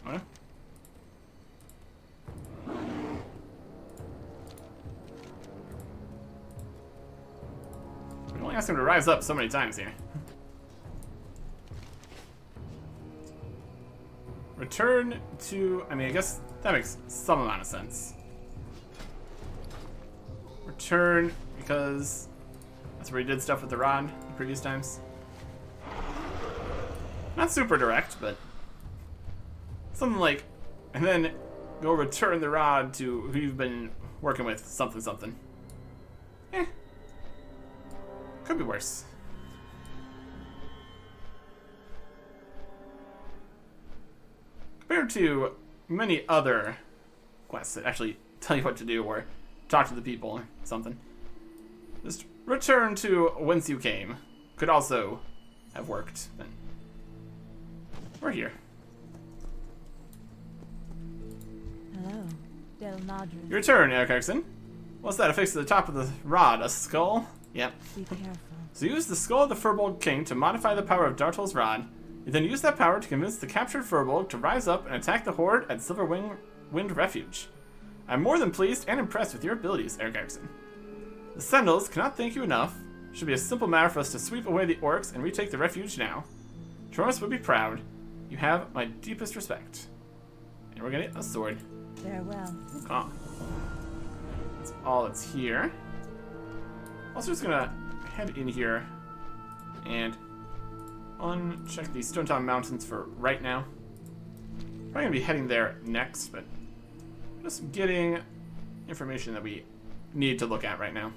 Okay. We only asked him to rise up so many times here. Return to... I mean, I guess that makes some amount of sense. Return, because that's where he did stuff with the rod in previous times. Not super direct, but something like, and then go return the rod to who you've been working with, something, something. Eh. Could be worse. Compared to many other quests that actually tell you what to do or talk to the people or something. Just return to whence you came. Could also have worked. But we're here. Hello, Del Madrid. Your turn, Eric Erickson. What's that affixed to the top of the rod? A skull? Yep. Be careful. So use the skull of the Firbolg King to modify the power of Dartel's rod. You then use that power to convince the captured Firbolg to rise up and attack the Horde at Silverwind Refuge. I'm more than pleased and impressed with your abilities, Eric Erickson. The Sentinels cannot thank you enough. It should be a simple matter for us to sweep away the orcs and retake the refuge now. Tronos would be proud. You have my deepest respect. And we're getting a sword. Farewell. Okay. That's all that's here. Also just gonna head in here and uncheck the Stone Town Mountains for right now. Probably gonna be heading there next, but just getting information that we need to look at right now.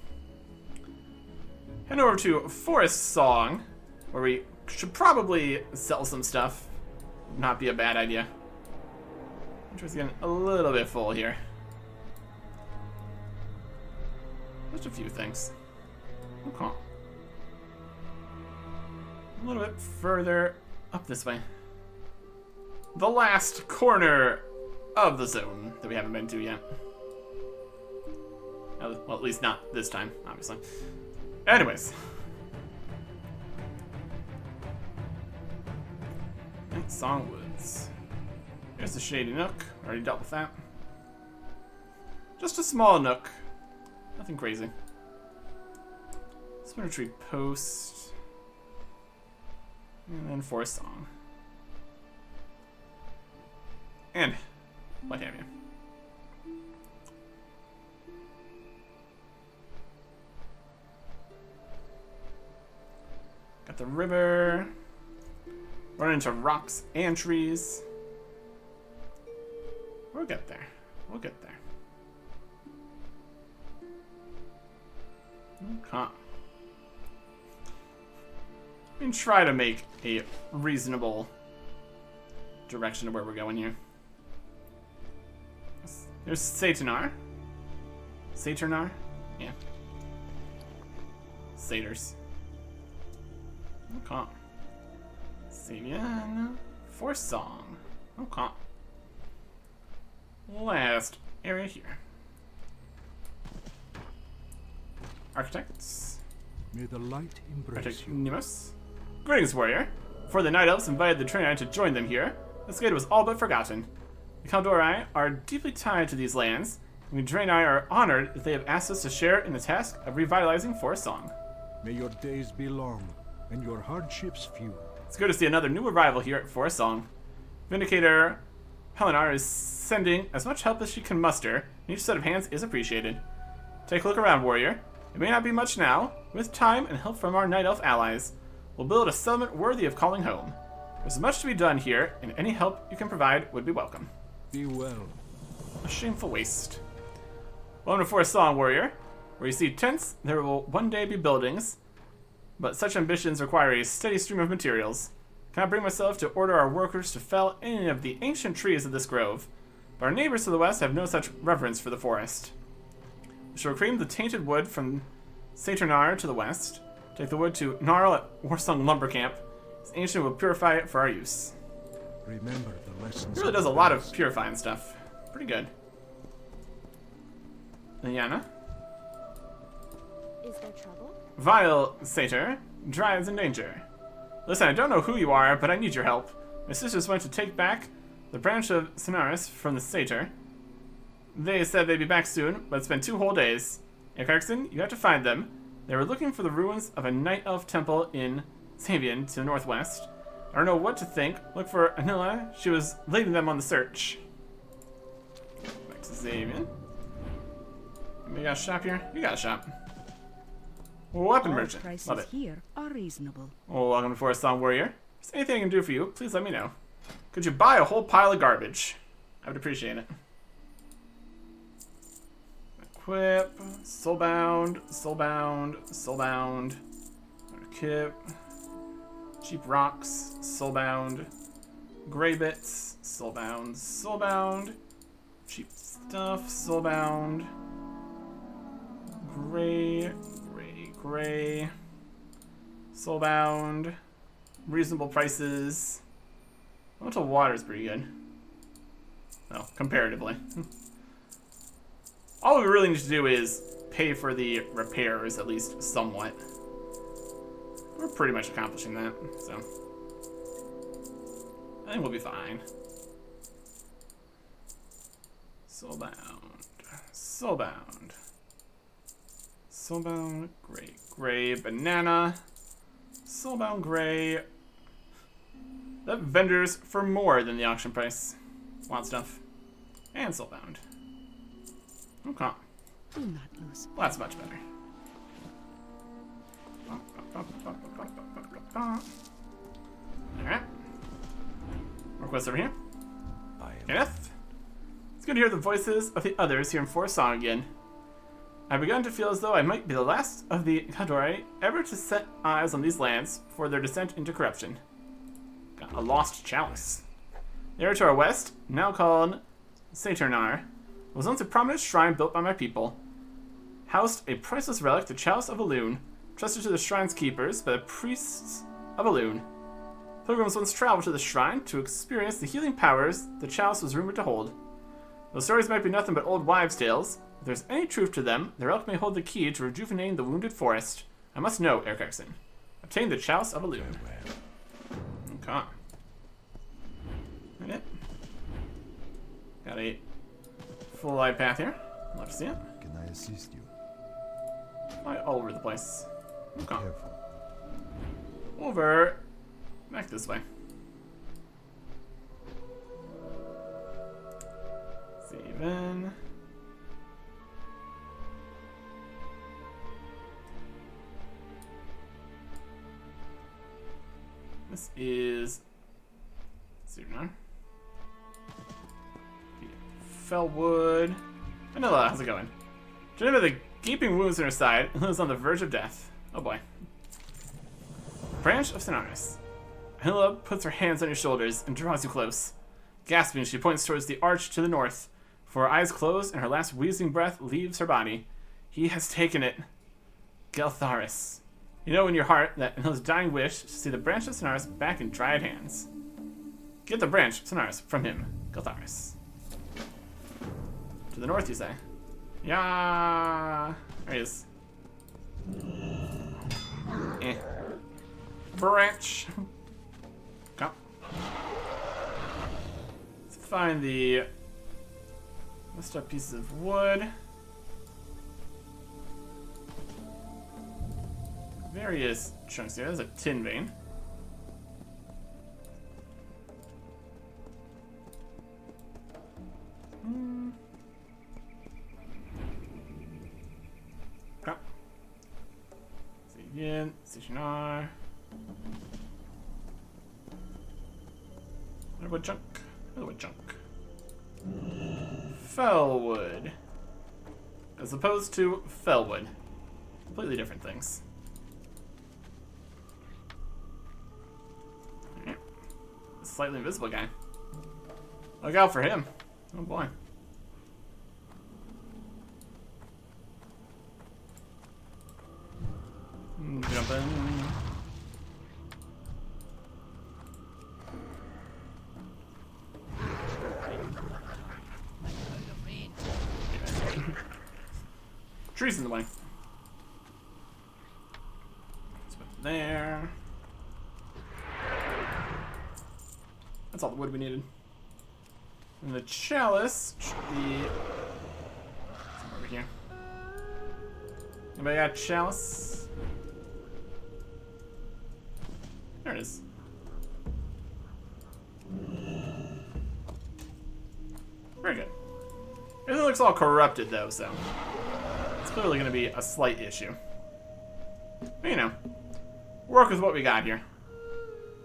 Head over to Forest Song, where we should probably sell some stuff. Not be a bad idea. Inventory's getting a little bit full here. Just a few things. Okay. A little bit further up this way. The last corner of the zone that we haven't been to yet. Well, at least not this time, obviously. Anyways. Songwoods. Here's the Shady Nook. Already dealt with that. Just a small nook. Nothing crazy. Splinter Tree Post. And then Forest Song. And what have you. Got the river. Run into rocks and trees. We'll get there. We'll get there. Okay. We can try to make a reasonable direction of where we're going here. There's Satanar. Saturnar? Yeah. Satyrs. Okay. Savian. Forest Song. Okay. Last area here. Architects. May the light embrace you. Nemos. Greetings, warrior. Before the Night Elves invited the Draenei to join them here, this glade was all but forgotten. The Kaldori are deeply tied to these lands, and the Draenei are honored that they have asked us to share in the task of revitalizing Forest Song. May your days be long, and your hardships few. It's good to see another new arrival here at Forest Song. Vindicator Helenar is sending as much help as she can muster, and each set of hands is appreciated. Take a look around, warrior. It may not be much now. With time and help from our Night Elf allies, we'll build a settlement worthy of calling home. There's much to be done here, and any help you can provide would be welcome. Be well. A shameful waste. Welcome to Forest Song, warrior. Where you see tents, there will one day be buildings, but such ambitions require a steady stream of materials. Cannot bring myself to order our workers to fell any of the ancient trees of this grove, but our neighbors to the west have no such reverence for the forest. We shall reclaim the tainted wood from Saturnar to the west, take the wood to Gnarl at Warsong Lumber Camp. This ancient will purify it for our use. Remember the lessons. It really does a lot of purifying stuff. Pretty good. Liana. Is there trouble? Vile Satyr, Dryad's in danger. Listen, I don't know who you are, but I need your help. My sisters went to take back the branch of Sonaris from the Satyr. They said they'd be back soon, but it's been 2 whole days. Ekarkson, you have to find them. They were looking for the ruins of a Night Elf temple in Savian to the northwest. I don't know what to think. Look for Anila. She was leading them on the search. Back to Savian. We got a shop here? You got a shop. Weapon merchant. Prices Love it. here are reasonable. Oh, welcome to Forest Song Warrior. If there's anything I can do for you, please let me know. Could you buy a whole pile of garbage? I would appreciate it. Equip. Soulbound. Soulbound. Soulbound. Equip. Cheap rocks. Soulbound. Gray bits. Soulbound. Soulbound. Cheap stuff. Soulbound. Gray. Gray. Soulbound. Reasonable prices. Elemental water is pretty good. Well, comparatively. All we really need to do is pay for the repairs, at least somewhat. We're pretty much accomplishing that, so I think we'll be fine. Soulbound. Soulbound. Soulbound, gray, gray, banana. Soulbound, gray. That vendors for more than the auction price. Want stuff. And soulbound. Okay. Do not lose. Well, that's much better. Alright. More quests over here. Kenneth? It's good to hear the voices of the others here in Forest Song again. I've begun to feel as though I might be the last of the Kaldori ever to set eyes on these lands before their descent into corruption. Got a lost chalice. The area to our west, now called Saturnar, was once a prominent shrine built by my people. Housed a priceless relic, the Chalice of Elune, trusted to the shrine's keepers by the priests of Elune. Pilgrims once traveled to the shrine to experience the healing powers the chalice was rumored to hold. Though stories might be nothing but old wives' tales, if there's any truth to them, the relic may hold the key to rejuvenating the wounded forest. I must know, Erkarkson. Obtain the Chalice of Elune. Okay. Right it. Got a full light path here. Love to see it. Can I assist you? Light all over the place. Be Okay. careful. Over. Back this way. Save in. This is Saturnar. Fellwood. Vanilla, how's it going? Jennifer, the gaping wounds in her side, and lives on the verge of death. Oh boy. Branch of Sonaris. Vanilla puts her hands on your shoulders and draws you close. Gasping, she points towards the arch to the north. For her eyes close and her last wheezing breath leaves her body. He has taken it. Geltharis. You know in your heart that Anila's dying wish is to see the branch of Sonaris back in Dryad hands. Get the branch of Sonaris from him, Geltharis. To the north, you say? Yeah. There he is. Branch. Okay. Let's find the messed up pieces of wood. Various chunks here. There's a tin vein. Okay. See again. Station R. Another wood chunk. Another wood chunk. Fellwood. As opposed to fellwood. Completely different things. Alright. A slightly invisible guy. Look out for him. Oh boy. Jumping. Trees in the way. Let's put it there. That's all the wood we needed. And the chalice should be somewhere over here. Anybody got a chalice? There it is. Very good. It looks all corrupted though, so it's clearly going to be a slight issue. But, you know, work with what we got here.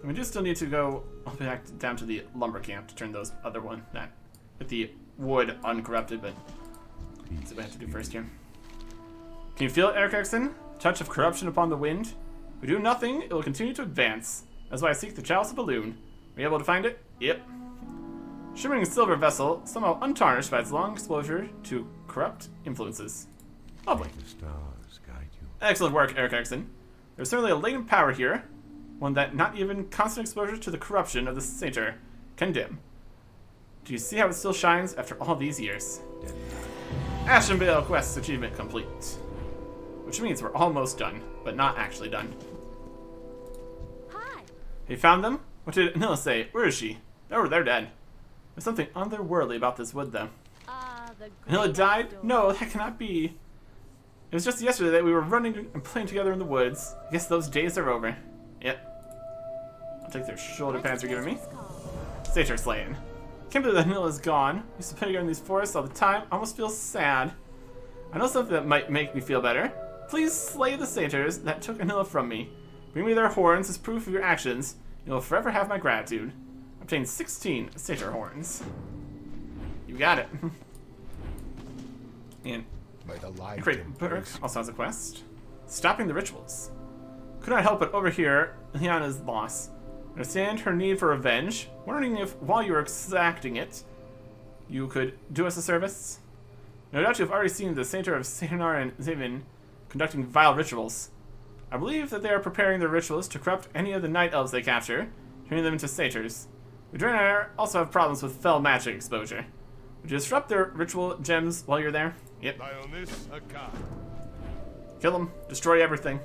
And we do still need to go back down to the lumber camp to turn those other one that with the wood uncorrupted, but that's what we have to do first here. Can you feel it, Eric Erickson? Touch of corruption upon the wind. If we do nothing, it will continue to advance. That's why I seek the chalice of balloon. Are you able to find it? Yep. Shimmering silver vessel, somehow untarnished by its long exposure to corrupt influences. Lovely. The stars guide you. Excellent work, Eric Erickson. There's certainly a latent power here, one that not even constant exposure to the corruption of the satyr can dim. Do you see how it still shines after all these years? Ashenvale quest achievement complete. Which means we're almost done, but not actually done. Hi. Have you found them? What did Anilla say? Where is she? Oh, they're dead. There's something otherworldly about this wood, though. The Anilla great died? outdoors. No, that cannot be. It was just yesterday that we were running and playing together in the woods. I guess those days are over. Yep. I'll take their shoulder pads you're giving me. Nature's call. Satyr slaying. Can't believe that Anilla's gone. Used to play together in these forests all the time. Almost feel sad. I know something that might make me feel better. Please slay the satyrs that took Anilla from me. Bring me their horns as proof of your actions. You will forever have my gratitude. Obtain 16 satyr horns. You got it. And Great Burke also has a quest. Stopping the rituals. Could not help but overhear Liana's loss. Understand her need for revenge. Wondering if, while you were exacting it, you could do us a service? No doubt you have already seen the Satyr of Sanar and Zavin conducting vile rituals. I believe that they are preparing their rituals to corrupt any of the night elves they capture, turning them into satyrs. We also have problems with fell magic exposure. Would you disrupt their ritual gems while you're there? Yep. Kill them. Destroy everything.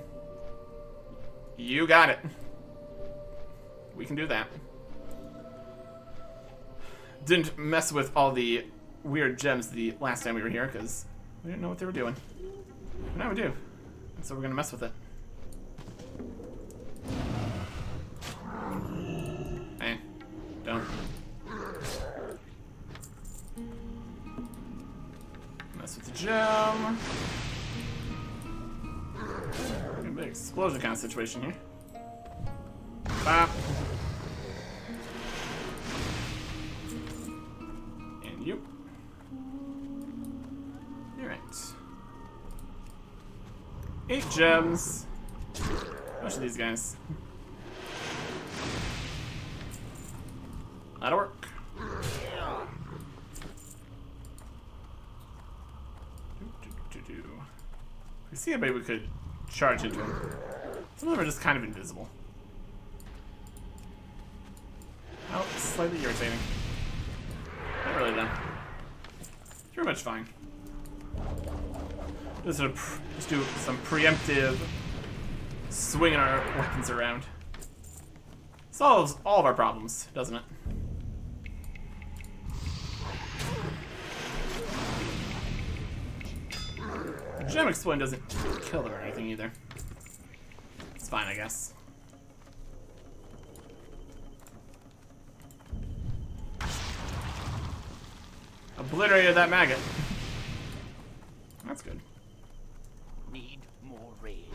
You got it. We can do that. Didn't mess with all the weird gems the last time we were here because we didn't know what they were doing. But now we do. And so we're going to mess with it. Eh. Don't. Mess with the gem. A big explosion kind of situation here. Bop. And you. Alright. 8 gems. Most of these guys. That'll work. We see maybe we could charge into them. Some of them are just kind of invisible. Oh, slightly irritating. Not really though. Pretty much fine. Just do some preemptive swinging our weapons around. Solves all of our problems, doesn't it? Gem Explosion doesn't kill them or anything either. It's fine, I guess. Obliterated that maggot. That's good. Need more rage.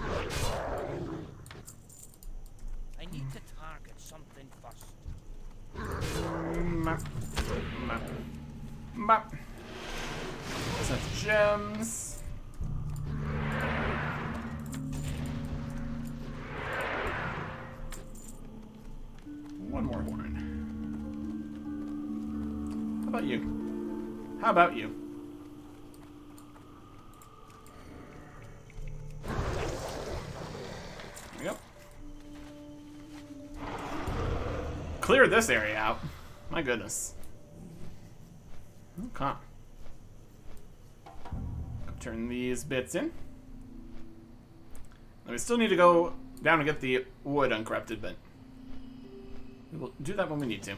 I need to target something first. Map. Map. Map. That's gems. One more horn. How about you? How about you? There we go. Clear this area out. My goodness. Okay. Turn these bits in. And we still need to go down and get the wood uncorrupted, but we will do that when we need to.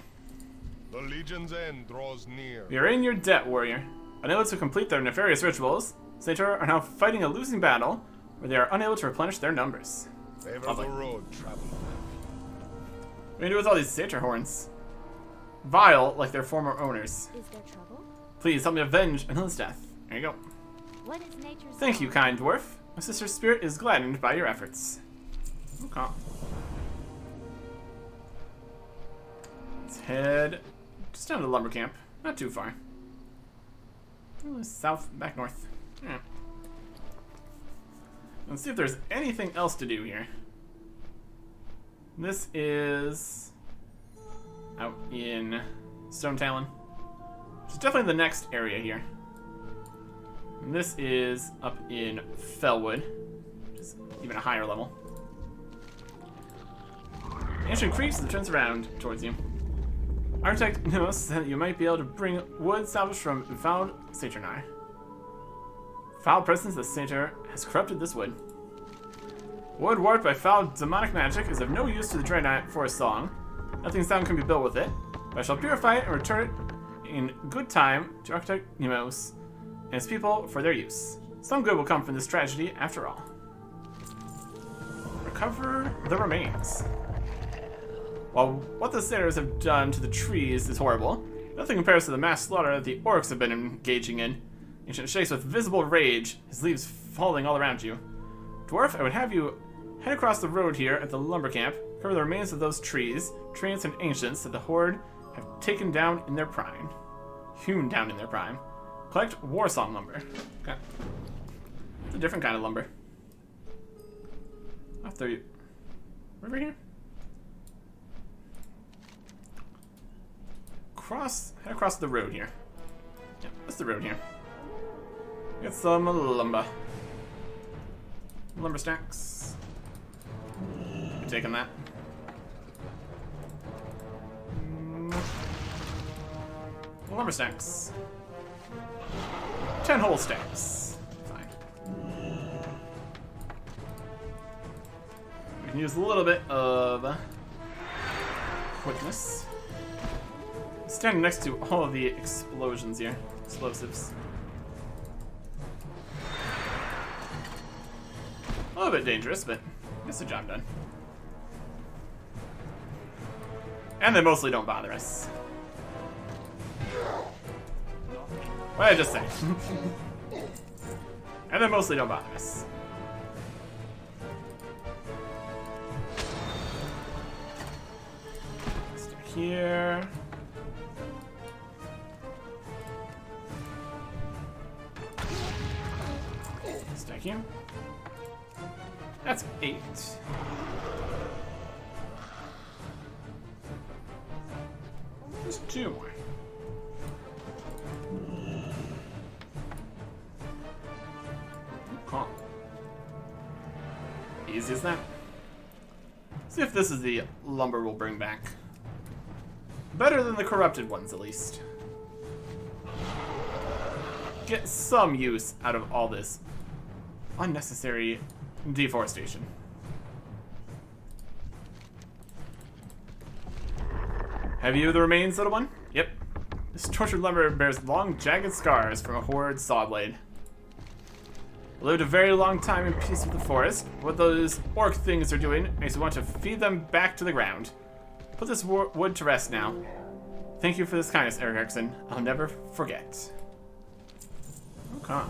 The Legion's end draws near. We are in your debt, warrior. Unable to complete their nefarious rituals, Sator are now fighting a losing battle where they are unable to replenish their numbers. Favor Lovely. the road, traveler. What do we do with all these Sator horns? Vile, like their former owners. Is there trouble? Please help me avenge Anila's death. There you go. What is nature's Thank you, law? kind dwarf. My sister's spirit is gladdened by your efforts. Okay. Let's head just down to the lumber camp. Not too far. South, back north. Yeah. Let's see if there's anything else to do here. This is out in Stone Talon. Which is definitely the next area here. And this is up in Fellwood, which is even a higher level. Ancient creeps and turns around towards you. Architect knows that you might be able to bring wood salvaged from foul Saturnai. Foul presence of Satyr has corrupted this wood. Wood warped by foul demonic magic is of no use to the Dread Knight for a song. Nothing sound can be built with it, but I shall purify it and return it in good time to Architect Nemos and his people for their use. Some good will come from this tragedy after all. Recover the remains. While what the satyrs have done to the trees is horrible, nothing compares to the mass slaughter that the orcs have been engaging in. Ancient shakes with visible rage, his leaves falling all around you. Dwarf, I would have you head across the road here at the lumber camp, cover the remains of those trees, treants and ancients that the Horde have taken down in their prime. Hewn down in their prime. Collect Warsong lumber. Okay. It's a different kind of lumber. Off the river here? Head across the road here. Yeah, that's the road here. Get some lumber. Lumber stacks. I'm taking that. Lumber stacks. 10 whole stacks. Fine. We can use a little bit of quickness. Standing next to all of the explosions here. Explosives. A little bit dangerous, but gets the job done. And they mostly don't bother us. What did I just say? And they mostly don't bother us. Stick here. Stack here. That's 8. Just 2 more. Cool. Easy as that. See if this is the lumber we'll bring back. Better than the corrupted ones, at least. Get some use out of all this unnecessary deforestation. Have you the remains, little one? Yep. This tortured lumber bears long, jagged scars from a horrid saw blade. I lived a very long time in peace with the forest. What those orc things are doing makes me want to feed them back to the ground. Put this wood to rest now. Thank you for this kindness, Eric Erickson. I'll never forget. Okay.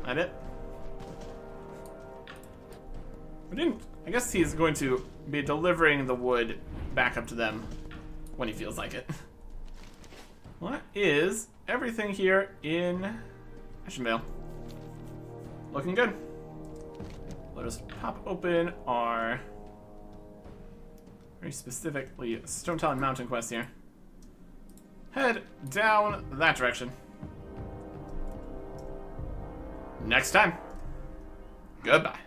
That it? I guess he's going to be delivering the wood back up to them when he feels like it. What is everything here in Ashenvale? Looking good. Let us pop open our very specifically Stone Talon Mountain quest here. Head down that direction. Next time. Goodbye.